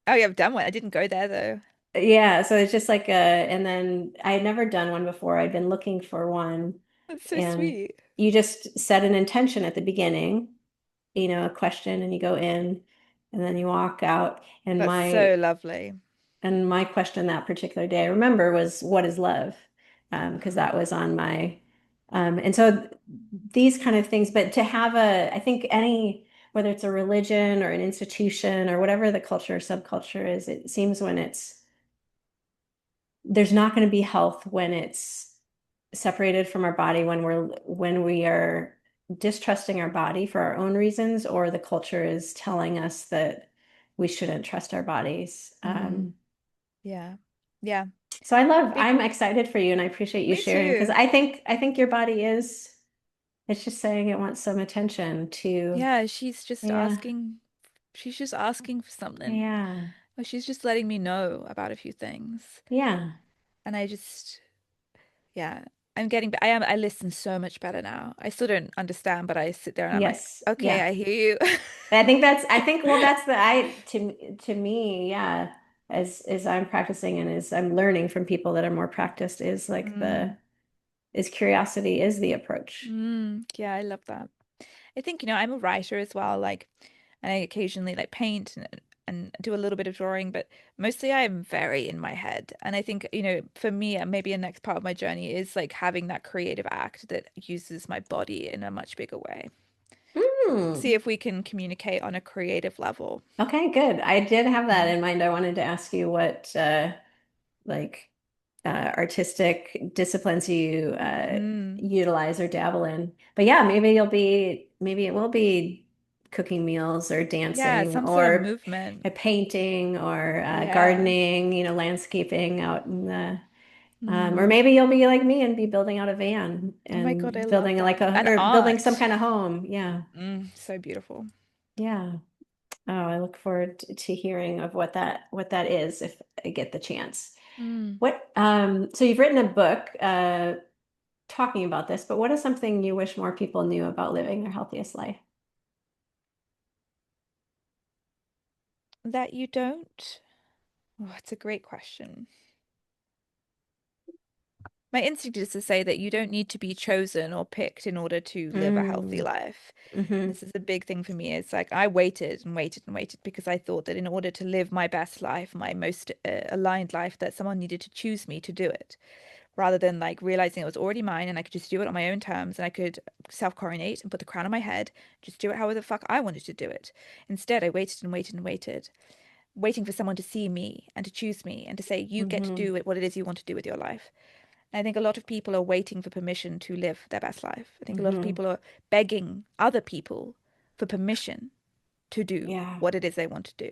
Oh, yeah, I've done one. I didn't go there though. Yeah, so it's just like and then I had never done one before. I'd been looking for one, That's so and sweet. you just set an intention at the beginning, a question, and you go in, and then you walk out. And That's so lovely. my question that particular day, I remember, was what is love? Because that was on my, and so these kind of things, but to have I think whether it's a religion or an institution or whatever the culture or subculture is, it seems when there's not going to be health when it's separated from our body when we are distrusting our body for our own reasons, or the culture is telling us that we shouldn't trust our bodies. Mm, yeah. Yeah. So Big. I'm excited for you, and I appreciate you Me sharing because too. I think your body is, it's just saying it wants some attention to, Yeah, yeah, she's just asking for something. yeah, Or she's just letting me know about a few things. yeah, And I just, yeah, I listen so much better now. I still don't understand, but I sit there and I'm like, yes, okay, yeah. I hear you. I think, well, that's the, to me, yeah, as I'm practicing and as I'm learning from people that are more practiced is like Mm, is curiosity is the approach. yeah, I love that. I think, I'm a writer as well, like, and I occasionally like paint and do a little bit of drawing, but mostly I'm very in my head. And I think, for me, maybe a next part of my journey is like having that creative act that uses my body in a much bigger way. See Hmm. if we can communicate on a creative level. Okay, good. I did have that Mm. in mind. I wanted to ask you what like artistic disciplines you Mm. utilize or dabble in. But yeah, maybe it will be cooking meals or Yeah, dancing some sort of or movement. a painting or Yeah. gardening, landscaping out in the or Mm. maybe you'll be like me and be building out a van Oh my God, I and love building like that. a And or building some art. kind of home. Yeah. So beautiful. Yeah. Oh, I look forward to hearing of what that is if I get the chance. Mm. What so you've written a book talking about this, but what is something you wish more people knew about living their healthiest life? That you don't? Oh, it's a great question. My instinct is to say that you don't need to be chosen or picked in order to live a healthy Mm, life. hmm This is a big thing for me. It's like I waited and waited and waited because I thought that in order to live my best life, my most aligned life, that someone needed to choose me to do it, rather than like realizing it was already mine and I could just do it on my own terms and I could self-coronate and put the crown on my head, just do it however the fuck I wanted to do it. Instead, I waited and waited and waited, waiting for someone to see me and to choose me and to say, you get to hmm do it, what it is you want to do with your life. And I think a lot of people are waiting for permission to live their best life. I think a lot of hmm people are begging other people for permission to do Yeah, what it is they want to do.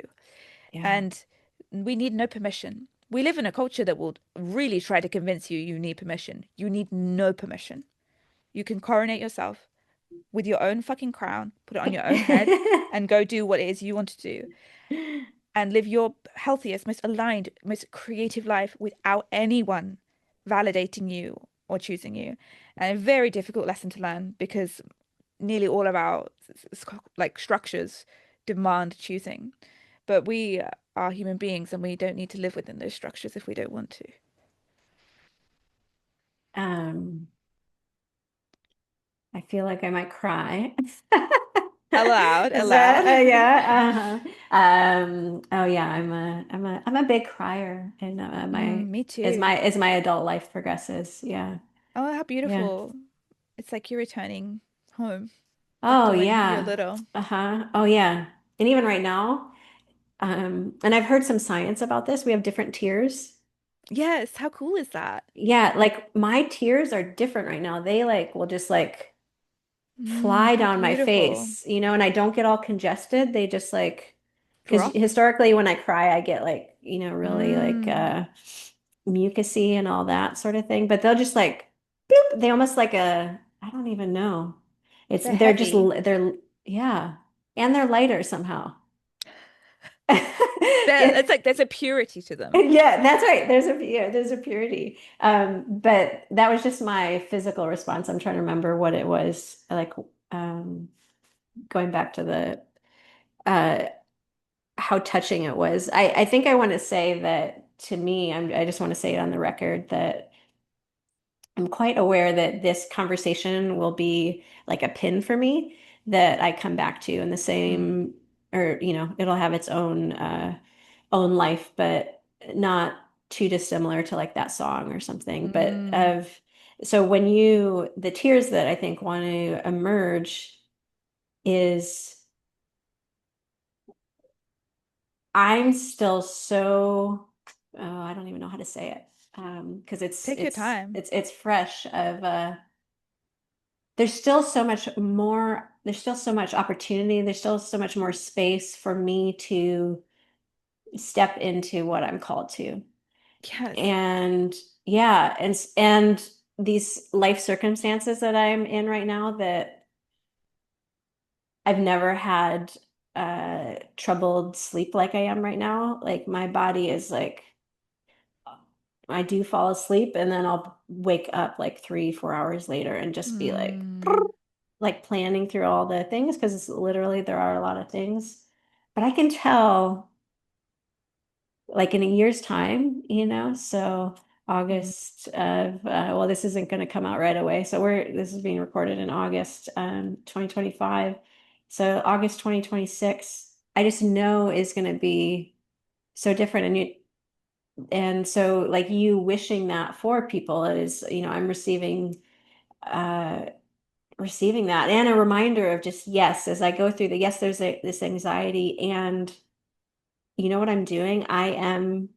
yeah. And we need no permission. We live in a culture that will really try to convince you you need permission. You need no permission. You can coronate yourself with your own fucking crown, put it on your own head, and go do what it is you want to do and live your healthiest, most aligned, most creative life without anyone validating you or choosing you. And a very difficult lesson to learn because nearly all of our like structures demand choosing. But we are human beings and we don't need to live within those structures if we don't want to. Um, I feel like I might cry. Allowed, Is that allowed. yeah? Oh yeah, I'm a big crier in my Me too. as my adult life progresses. Yeah. Oh, how Yeah. beautiful. It's like you're returning home, back Oh to when you're yeah. little. Uh-huh. Oh yeah. And even right now, and I've heard some science about this. We have different tiers. Yes, how cool is that? Yeah, like my tears are different right now. They like will just like fly How down my beautiful. face, and I don't get all congested. They just like, because Drop. historically when I cry, I get like, really like Mm, mucusy and all that sort of thing. But they'll just like, boop, they almost like I don't even know. they're They're just, heavy. yeah. And they're lighter somehow. It's It, like there's a purity to them. yeah, that's right. There's a purity. But that was just my physical response. I'm trying to remember what it was like, um, going back to the uh how touching it was. I think I want to say that to me, I just want to say it on the record that I'm quite aware that this conversation will be like a pin for me that I come back to in the Mm, same, or it'll have its own life, but not too dissimilar to like that song or something. But mm, so the tears that I think want to emerge is I'm still so, oh, I don't even know how to say it. because it's Take your it's time. it's it's fresh of there's still so much more, there's still so much opportunity, there's still so much more space for me to step into what I'm called to. Yes. And yeah, and these life circumstances that I'm in right now that I've never had troubled sleep like I am right now. Like my body is like I do fall asleep and then I'll wake up like 3, 4 hours later and just be Mm, like planning through all the things because it's literally there are a lot of things. But I can tell like in a year's time, so mm, August of well, this isn't going to come out right away. So this is being recorded in August 2025. So August 2026, I just know is going to be so different. And so like you wishing that for people is, I'm uh receiving that and a reminder of just yes, as I go through yes, there's this anxiety and you know what I'm doing? I am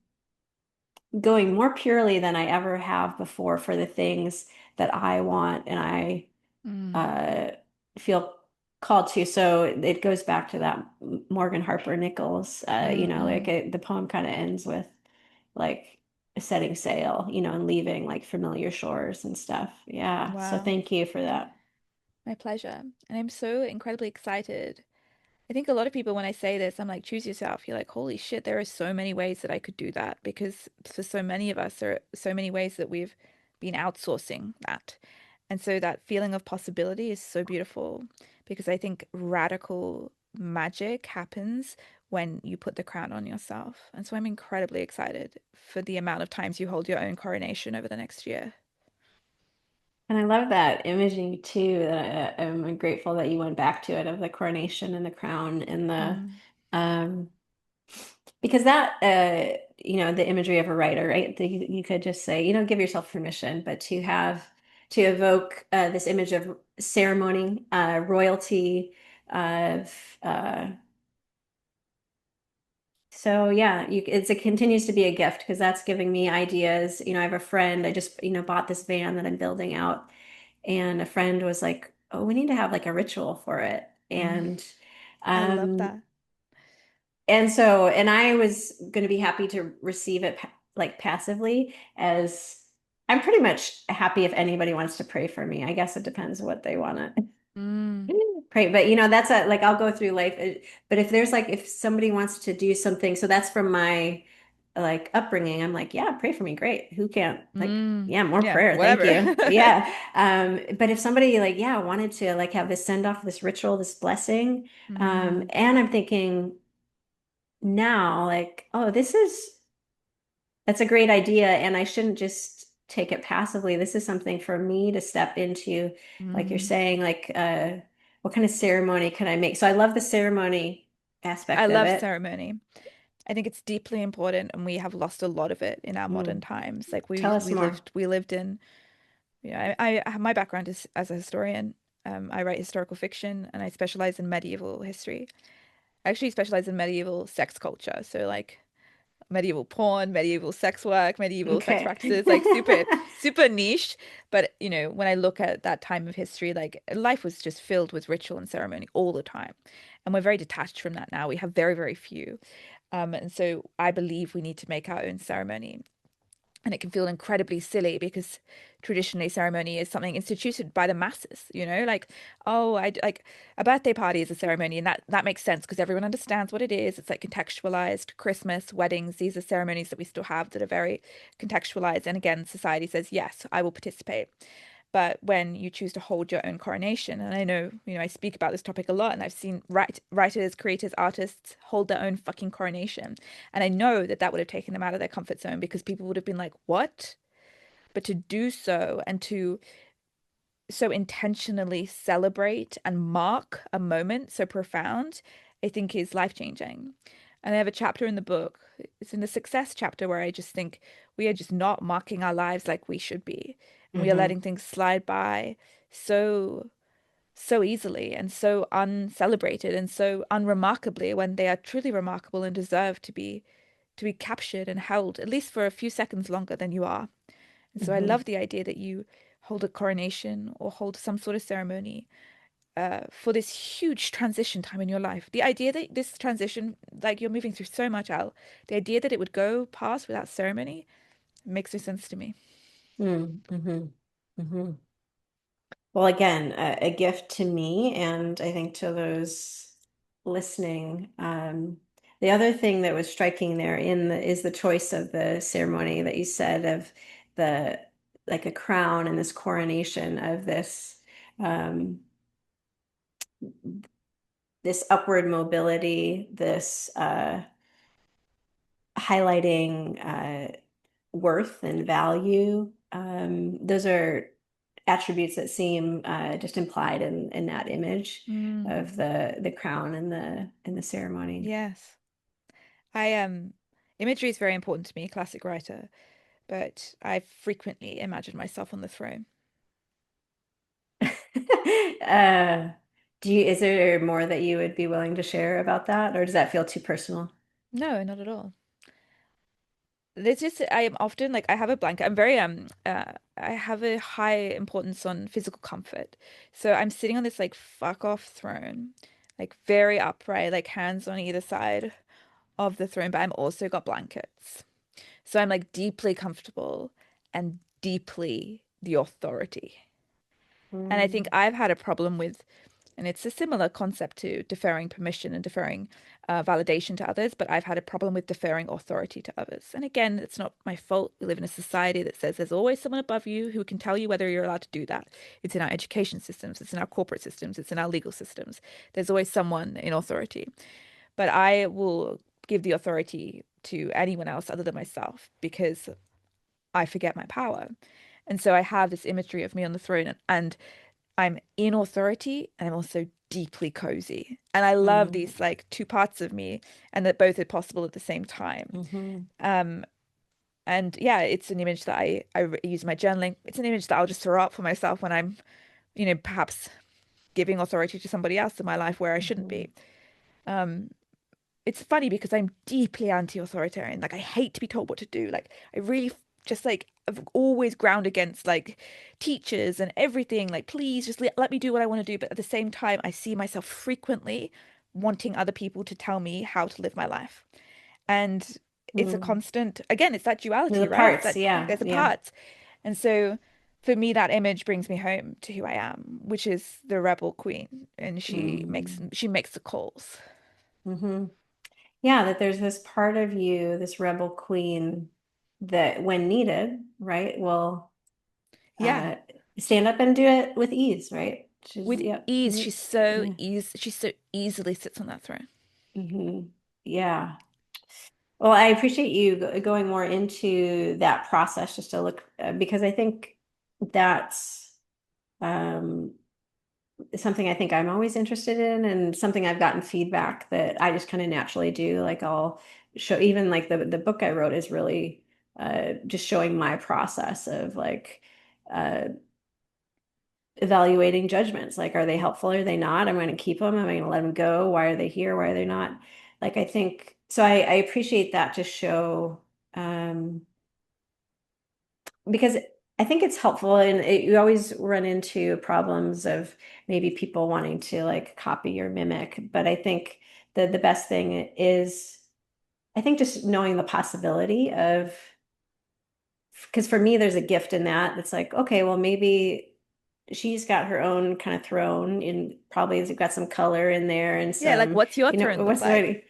going more purely than I ever have before for the things that I want and I mm, uh, feel called to. So it goes back to that Morgan Harper Nichols, like mm. the poem kind of ends with like setting sail, and leaving like familiar shores and stuff. Yeah. So Wow. thank you for that. My pleasure. And I'm so incredibly excited. I think a lot of people, when I say this, I'm like, choose yourself. You're like, holy shit, there are so many ways that I could do that because for so many of us, there are so many ways that we've been outsourcing that. And so that feeling of possibility is so beautiful because I think radical magic happens when you put the crown on yourself. And so I'm incredibly excited for the amount of times you hold your own coronation over the next year. And I love that imaging too. That I'm grateful that you went back to it of the coronation and the crown and the Mm, um because that the imagery of a writer, right? You could just say, give yourself permission, but to evoke this image of ceremony, royalty, of so yeah, it continues to be a gift because that's giving me ideas. I have a friend, I just, bought this van that I'm building out, and a friend was like, "Oh, we need to have like a ritual for it." mm. I love Um that. and I was going to be happy to receive it like passively, as I'm pretty much happy if anybody wants to pray for me. I guess it depends what they want to Mm, pray. But that's like I'll go through life. But if there's like if somebody wants to do something, so that's from my like upbringing. I'm like, yeah, pray for me. Great. Who can't? Like, mm. yeah, more Yeah, prayer. Thank whatever. you. Yeah. But if somebody like, yeah, wanted to like have this send off, this ritual, this blessing, Mm, and I'm thinking now, like, oh, that's a great idea, and I shouldn't just take it passively. This is something for me to step into, like you're mm. saying, like, what kind of ceremony can I make? So I love the ceremony I aspect of love it. ceremony. I think it's deeply important, and we have lost a lot of it in our modern Mm. times. Like Tell we us we more. lived we lived in, my background is as a historian. I write historical fiction, and I specialize in medieval history. I actually specialize in medieval sex culture, so like medieval porn, medieval sex work, medieval sex Okay. practices, like super, super niche. But, when I look at that time of history, like life was just filled with ritual and ceremony all the time. And we're very detached from that now. We have very, very few. And so I believe we need to make our own ceremony. And it can feel incredibly silly because traditionally ceremony is something instituted by the masses, like, oh, I like a birthday party is a ceremony, and that makes sense because everyone understands what it is. It's like contextualized. Christmas, weddings, these are ceremonies that we still have that are very contextualized. And again, society says, yes, I will participate. But when you choose to hold your own coronation, and I know, I speak about this topic a lot, and I've seen writers, creators, artists hold their own fucking coronation. And I know that that would have taken them out of their comfort zone because people would have been like, what? But to do so and to so intentionally celebrate and mark a moment so profound, I think is life-changing. And I have a chapter in the book, it's in the success chapter, where I just think we are just not marking our lives like we should be. And we are Hmm. letting things slide by so, so easily and so uncelebrated and so unremarkably when they are truly remarkable and deserve to be captured and held at least for a few seconds longer than you are. And so I Hmm. love the idea that you hold a coronation or hold some sort of ceremony for this huge transition time in your life. The idea that this transition, like you're moving through so much, Al, the idea that it would go past without ceremony makes no sense to me. Mm-hmm. Hmm. Well, again, a gift to me, and I think to those listening. The other thing that was striking there is the choice of the ceremony that you said of the like a crown and this coronation of um, this upward mobility, this highlighting worth and value. Those are attributes that seem just implied in that image Mm, of the crown and the ceremony. yes. I imagery is very important to me, classic writer, but I frequently imagine myself on the throne. uh, is there more that you would be willing to share about that, or does that feel too personal? No, not at all. There's just I am often like I have a blanket. I'm very I have a high importance on physical comfort. So I'm sitting on this like fuck off throne, like very upright, like hands on either side of the throne, but I'm also got blankets. So I'm like deeply comfortable and deeply the authority. And I think Mm, I've had a problem with, and it's a similar concept to deferring permission and deferring validation to others, but I've had a problem with deferring authority to others. And again, it's not my fault. We live in a society that says there's always someone above you who can tell you whether you're allowed to do that. It's in our education systems, it's in our corporate systems, it's in our legal systems. There's always someone in authority. But I will give the authority to anyone else other than myself because I forget my power. And so I have this imagery of me on the throne, and I'm in authority and I'm also deeply cozy. And I love mm, these like two parts of me and that both are possible at the same time. mm-hmm, Um, and yeah, it's an image that I use in my journaling. It's an image that I'll just throw up for myself when I'm, perhaps giving authority to somebody else in my life where I shouldn't mm-hmm, be. Um, it's funny because I'm deeply anti-authoritarian. Like I hate to be told what to do. Like I really just like I've always ground against like teachers and everything. Like please just let me do what I want to do. But at the same time, I see myself frequently wanting other people to tell me how to live my life. And it's a mm. constant, again, it's that duality, The right? It's parts, that yeah, there's a yeah. part. And so for me, that image brings me home to who I am, which is the rebel queen. And Mm, she makes the calls. mm-hmm. Yeah, that there's this part of you, this rebel queen, that when needed, right, will Yeah. uh, stand up and do it with ease, right? She's, With yeah, ease. right, She's so yeah, easy. She so easily sits on that throne. hmm, yeah. Well, I appreciate you going more into that process just to look because I think that's um, something I think I'm always interested in and something I've gotten feedback that I just kind of naturally do. Like I'll show even like the book I wrote is really just showing my process of like uh, evaluating judgments. Like, are they helpful? Are they not? I'm going to keep them. Am I going to let them go? Why are they here? Why are they not? Like, I think so. I appreciate that to show um, because I think it's helpful and you always run into problems of maybe people wanting to like copy or mimic. But I think the best thing is, I think just knowing the possibility of, because for me, there's a gift in that. It's like, okay, well, maybe she's got her own kind of throne and probably has got some color in there and Yeah, like some, what's your you know, throne look what's the like? right?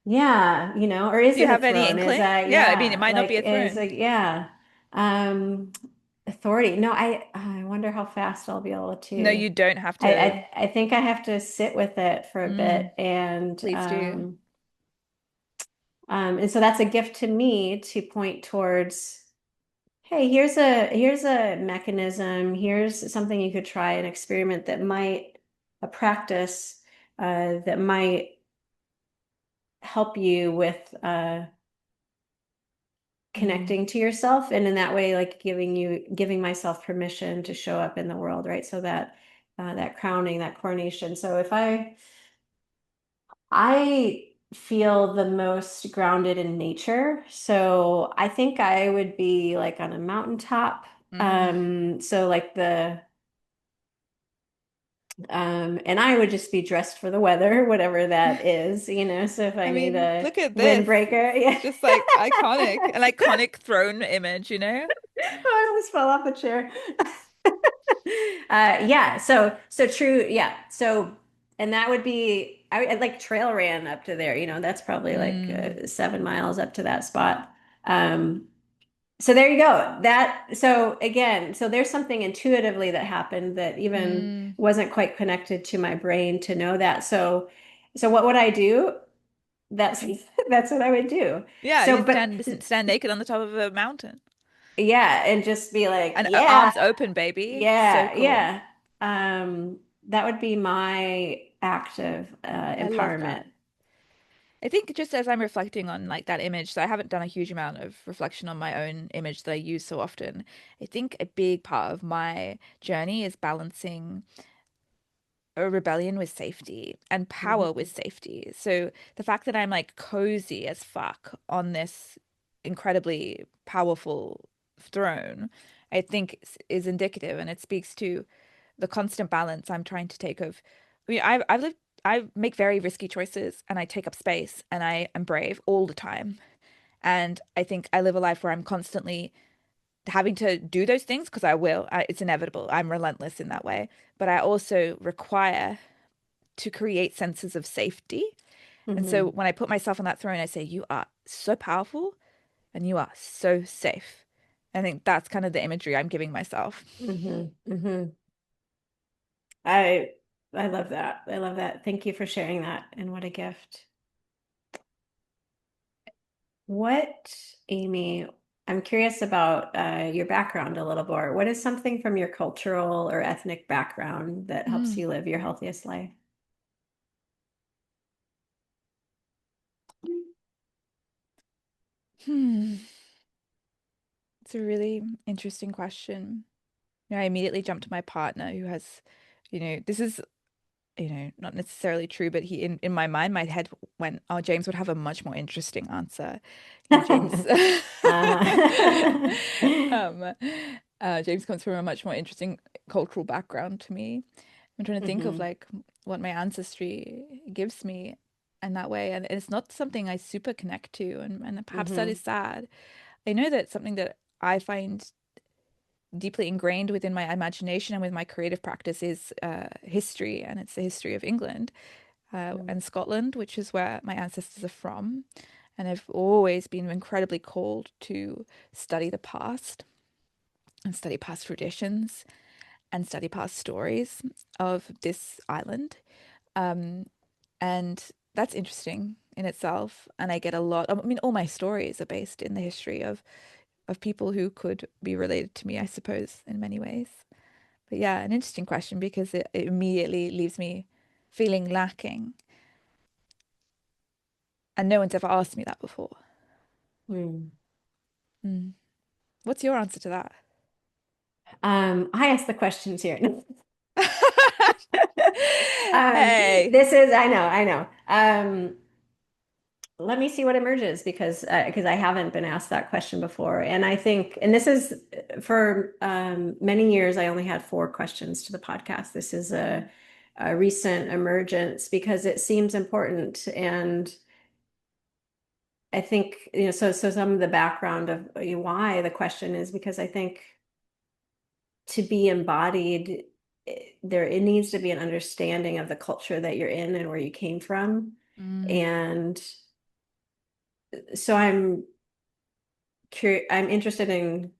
Yeah, or is Do you it a have any throne? Is inkling? that, Yeah, I mean, it yeah, might not like, be a is throne. like, yeah. Um, authority. No, I wonder how fast I'll be able No, to. you don't have I, to. I think I have to sit with it for a Mm, bit and please do. and so that's a gift to me to point towards, hey, here's a mechanism, here's something you could try an experiment that might a practice that might help you with Mm. connecting to yourself and in that way like giving myself permission to show up in the world, right? So that that crowning, that coronation. So if I feel the most grounded in nature. So I think I would be like on a mountaintop. Mm. So like and I would just be dressed for the weather, whatever that is, So if I I need mean, a look at this. windbreaker, It's yeah. just like iconic, an iconic throne image, you know? I almost fell off the chair. Yeah, so true, yeah. So and that would be I like trail ran up to there, that's probably like Mm, 7 miles up to that spot. Um, so there you go. So again, so there's something intuitively that happened that even mm. wasn't quite connected to my brain to know that. So what would I do? That's that's what I would do. Yeah, So, you but stand naked on the top of a mountain yeah, and just be like, and yeah, arms open, baby. So yeah, cool. yeah. That would be my act of I love empowerment. that. I think just as I'm reflecting on like that image, so I haven't done a huge amount of reflection on my own image that I use so often. I think a big part of my journey is balancing a rebellion with safety and power with Mhm, safety. So the fact that I'm like cozy as fuck on this incredibly powerful throne, I think is indicative, and it speaks to the constant balance I'm trying to take of, I've lived, I make very risky choices and I take up space and I am brave all the time. And I think I live a life where I'm constantly having to do those things because I will. It's inevitable. I'm relentless in that way. But I also require to create senses of safety. And so mhm, when I put myself on that throne, I say, you are so powerful and you are so safe. I think that's kind of the imagery I'm giving myself. mhm, mhm. I I love that. I love that. Thank you for sharing that, and what a gift. What, Amie, I'm curious about your background a little more. What is something from your cultural or ethnic background that helps Mm. you live your healthiest life? Hmm. It's a really interesting question. I immediately jumped to my partner who has, this is, not necessarily true, but in my mind, my head went, oh, James would have a much more interesting answer. James Uh, um James comes from a much more interesting cultural background to me. I'm trying to think of mhm, like what my ancestry gives me in that way. And it's not something I super connect to, and perhaps that is mhm, sad. I know that something that I find deeply ingrained within my imagination and with my creative practice is history, and it's the history of England mhm, and Scotland, which is where my ancestors are from. And I've always been incredibly called to study the past and study past traditions and study past stories of this island. Um, and that's interesting in itself. And I get a lot, I mean, all my stories are based in the history of people who could be related to me, I suppose, in many ways. But yeah, an interesting question because it immediately leaves me feeling lacking. And no one's ever asked me that before. mm. Mm. What's your answer to that? I ask the questions here. Hey. I know. Let me see what emerges because I haven't been asked that question before. And I think, and this is for many years, I only had 4 questions to the podcast. This is Mm. a recent emergence because it seems important. And I think, so some of the background of why the question is because I think to be embodied, it needs to be an understanding of the culture that you're in and where you came from. Mm. And so I'm interested in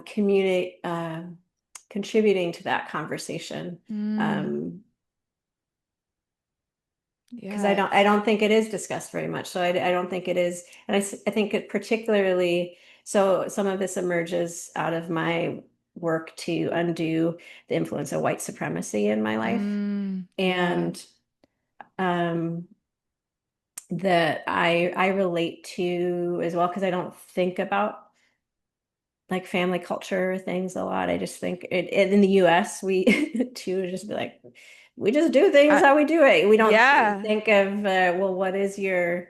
communicate contributing to that conversation. Mm. Um, because I Yes. don't think it is discussed very much. So I don't think it is, and I think it particularly so some of this emerges out of my work to undo the influence of white supremacy in my life, Mm. Yeah. and um, that I relate to as well because I don't think about like family culture things a lot. I just think in the US we too just be like we just do things I, how we do it. We don't yeah, think of, well, what is your,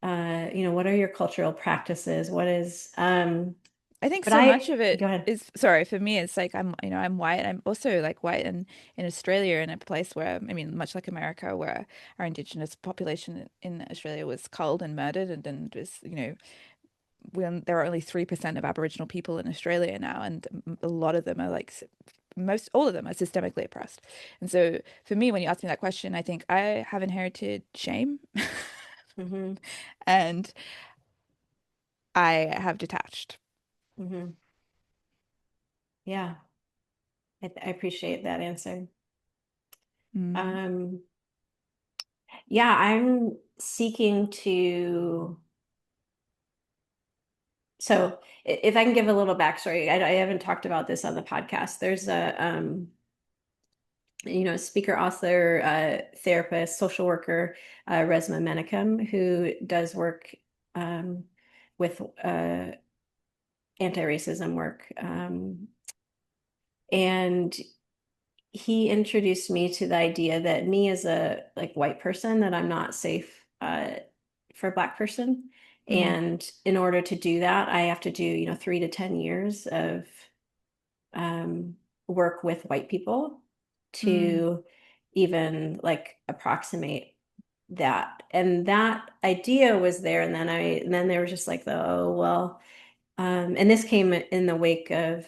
what are your cultural practices? I think But so much of go it ahead. is, sorry, for me, it's like I'm white. I'm also like white in Australia, in a place where, I mean, much like America, where our indigenous population in Australia was culled and murdered, and then was, when there are only 3% of Aboriginal people in Australia now, and a lot of them are like, most all of them are systemically oppressed. And so for me, when you ask me that question, I think I have inherited shame Hmm. and I have detached. Hmm. Yeah, I appreciate that answer. Mm. Um, yeah, I'm seeking to. So if I can give a little backstory, I haven't talked about this on the podcast. There's speaker, author, therapist, social worker, Resma Menakem, who does work with anti-racism work. And he introduced me to the idea that me as a like white person, that I'm not safe for a black person. Mm. And in order to do that, I have to do, 3 to 10 years of um, work with white people Mm. to even like approximate that. And that idea was there. And then there was just like oh, well, and this came in the wake of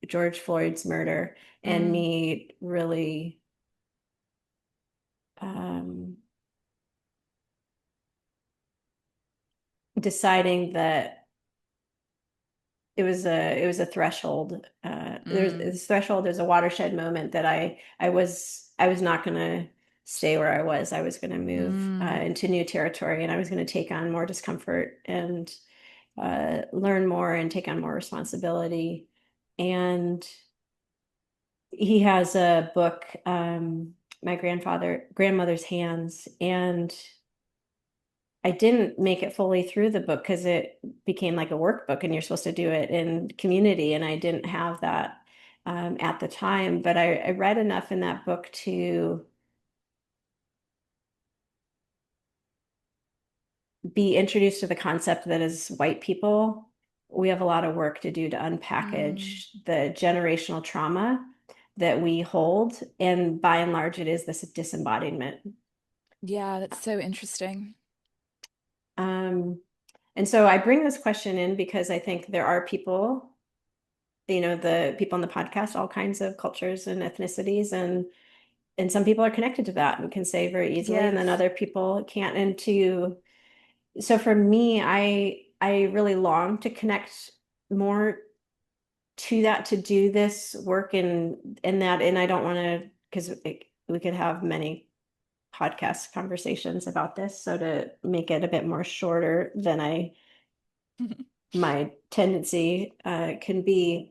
George Floyd's murder and Mm. me really um, deciding that it was a threshold. There's Mm. this threshold. There's a watershed moment that I was not going to stay where I was. I was going to move Mm. into new territory, and I was going to take on more discomfort and learn more and take on more responsibility. And he has a book, my grandmother's hands, and I didn't make it fully through the book because it became like a workbook and you're supposed to do it in community. And I didn't have that at the time, but I read enough in that book to be introduced to the concept that as white people, we have a lot of work to do to Mm. unpackage the generational trauma that we hold. And by and large, it is this disembodiment. Yeah, that's so interesting. Um, and so I bring this question in because I think there are people, the people on the podcast, all kinds of cultures and ethnicities, and some people are connected to that and can say very easily, and then Yes. other people can't. So for me, I really long to connect more to that, to do this work and that, and I don't want to, because we could have many podcast conversations about this. So to make it a bit more shorter than my tendency can be.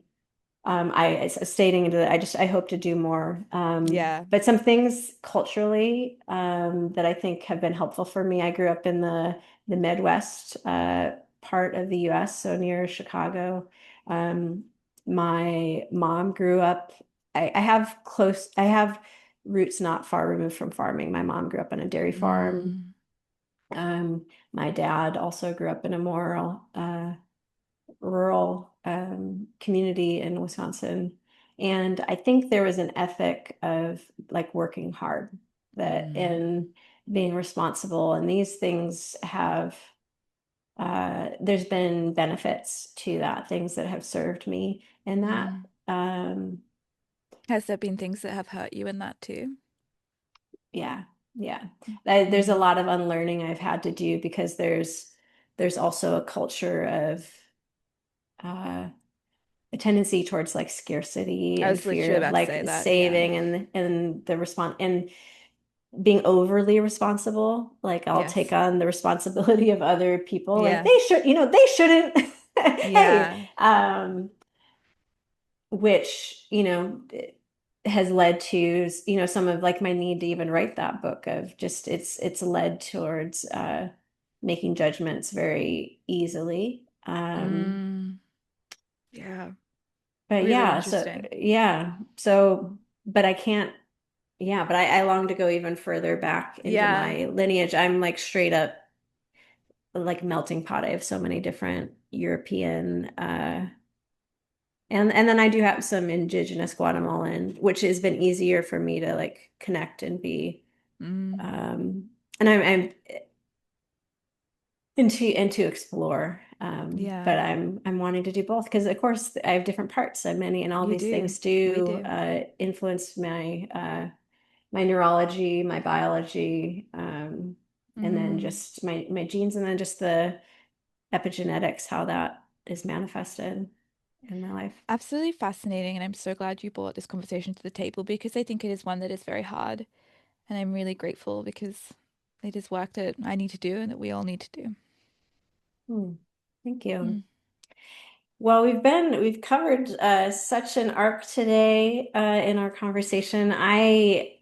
I stating that I hope to do more. Yeah. But some things culturally that I think have been helpful for me. I grew up in the Midwest part of the U.S., so near Chicago. Um, my mom grew up. I have roots not far removed from farming. My mom grew up on a dairy farm. Mm. My dad also grew up in a more rural community in Wisconsin. And I think there was an ethic of like working hard that Mm. in being responsible. And these things have, there's been benefits to that, things that have served me in that. Mm. Um, Has there been things that have hurt you in that too? yeah, yeah. There's a Mm. lot of unlearning I've had to do because there's also a culture of uh, a tendency towards like scarcity I and was fear literally of about to say like that. Yeah. saving and the response and being overly responsible. Like I'll take Yes. on the responsibility of other people. Like Yes. they shouldn't. Hey, Yeah. which, has led to, some of like my need to even write that book of just it's led towards making judgments very easily. Mm. Yeah. But Really yeah, so interesting. yeah, so but I can't. yeah, but I long to go even further back into Yeah. my lineage. I'm like straight up like melting pot. I have so many different European and then I do have some indigenous Guatemalan, which has been easier for me to like connect and be Mm, and I'm and to explore. yeah. But I'm wanting to do both because of course I have different parts of many and all You these do. things We do do. influence my neurology, my biology, and then Mm, just my genes, and then just the epigenetics, how that is manifested in my life. absolutely fascinating. And I'm so glad you brought this conversation to the table because I think it is one that is very hard. And I'm really grateful because it is work that I need to do and that we all need to do. Hmm. Thank you. Mm, Well, we've covered such an arc today in our conversation. I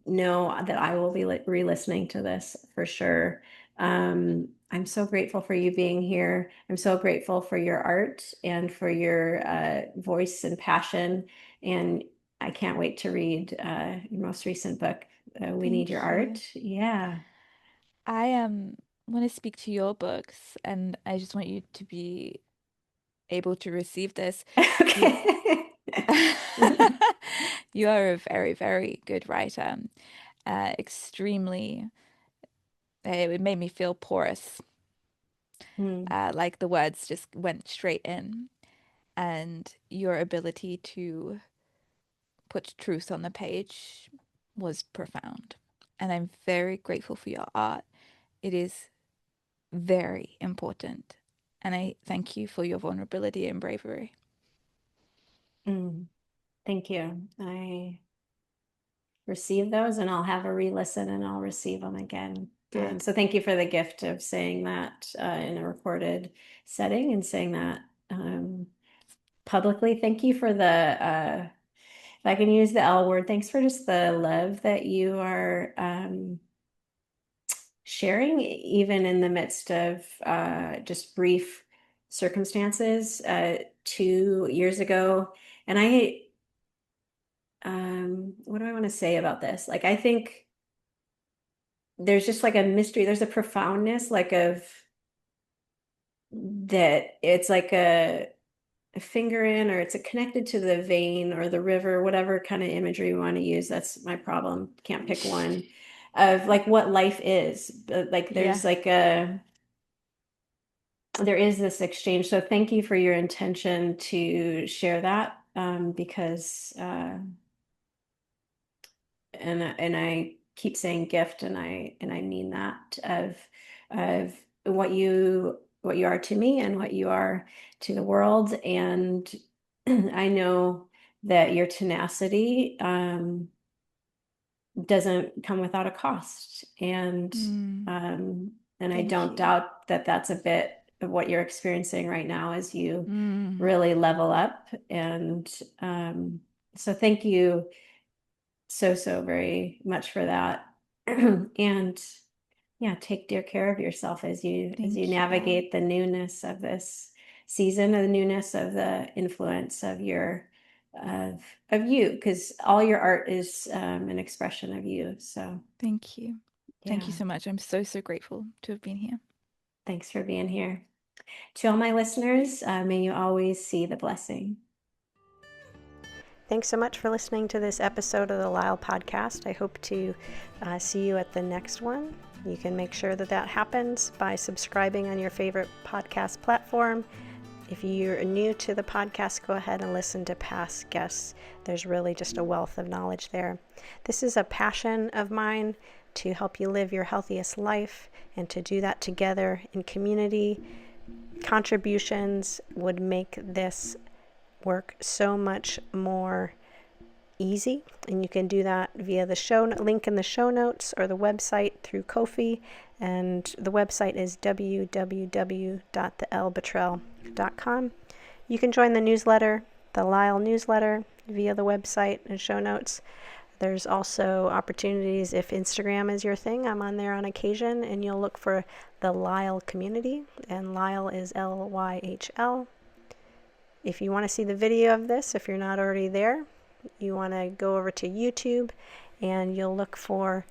know that I will be re-listening to this for sure. I'm so grateful for you being here. I'm so grateful for your art and for your voice and passion. And I can't wait to read your most recent book. We Need Your thank you. Art. Yeah. I want to speak to your books, and I just want you to be able to receive this. You Okay. you are a very, very good writer. Extremely, it made me feel porous. Hmm. Like the words just went straight in, and your ability to put truth on the page was profound. And I'm very grateful for your art. It is very important. And I thank you for your vulnerability and bravery. Mm. Thank you. I receive those and I'll have a re-listen and I'll receive them again. Good. So thank you for the gift of saying that in a recorded setting and saying that publicly. Thank you for if I can use the L word, thanks for just the love that you are sharing, even in the midst of just brief circumstances 2 years ago. And what do I want to say about this? Like, I think there's just like a mystery, there's a profoundness like of that it's like a finger in or it's a connected to the vein or the river, whatever kind of imagery we want to use. That's my problem. Can't pick one of like what life is. But like Yeah, there is this exchange. So thank you for your intention to share that because and I keep saying gift and I mean that of what you are to me and what you are to the world. And I know that your tenacity doesn't come without a cost. And I thank don't you. doubt that that's a bit of what you're experiencing right now as you Mm, really level up. And so thank you so very much for that. And yeah, take dear care of yourself as you thank you, Elle. navigate the newness of this season, the newness of the influence of your of of you, because all your art is an expression of you. So Thank you. Thank you yeah, so much. I'm so, so grateful to have been here. thanks for being here. To all my listeners, may you always see the blessing. Thanks so much for listening to this episode of the LYHL Podcast. I hope to see you at the next one. You can make sure that that happens by subscribing on your favorite podcast platform. If you're new to the podcast, go ahead and listen to past guests. There's really just a wealth of knowledge there. This is a passion of mine to help you live your healthiest life, and to do that together in community. Contributions would make this work so much more easy, and you can do that via the link in the show notes or the website through Ko-fi, and the website is www.theellebetrell.com. You can join the newsletter, the LYHL newsletter, via the website and show notes. There's also opportunities if Instagram is your thing. I'm on there on occasion, and you'll look for the LYHL community, and LYHL is LYHL. If you want to see the video of this, if you're not already there, you want to go over to YouTube and you'll look for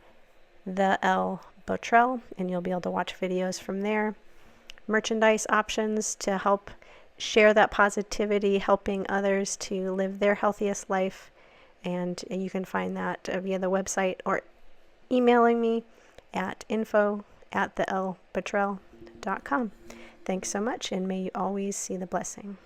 the Elle Botrel, and you'll be able to watch videos from there. Merchandise options to help share that positivity, helping others to live their healthiest life. And you can find that via the website or emailing me at info@theellebotrel.com. Thanks so much, and may you always see the blessing.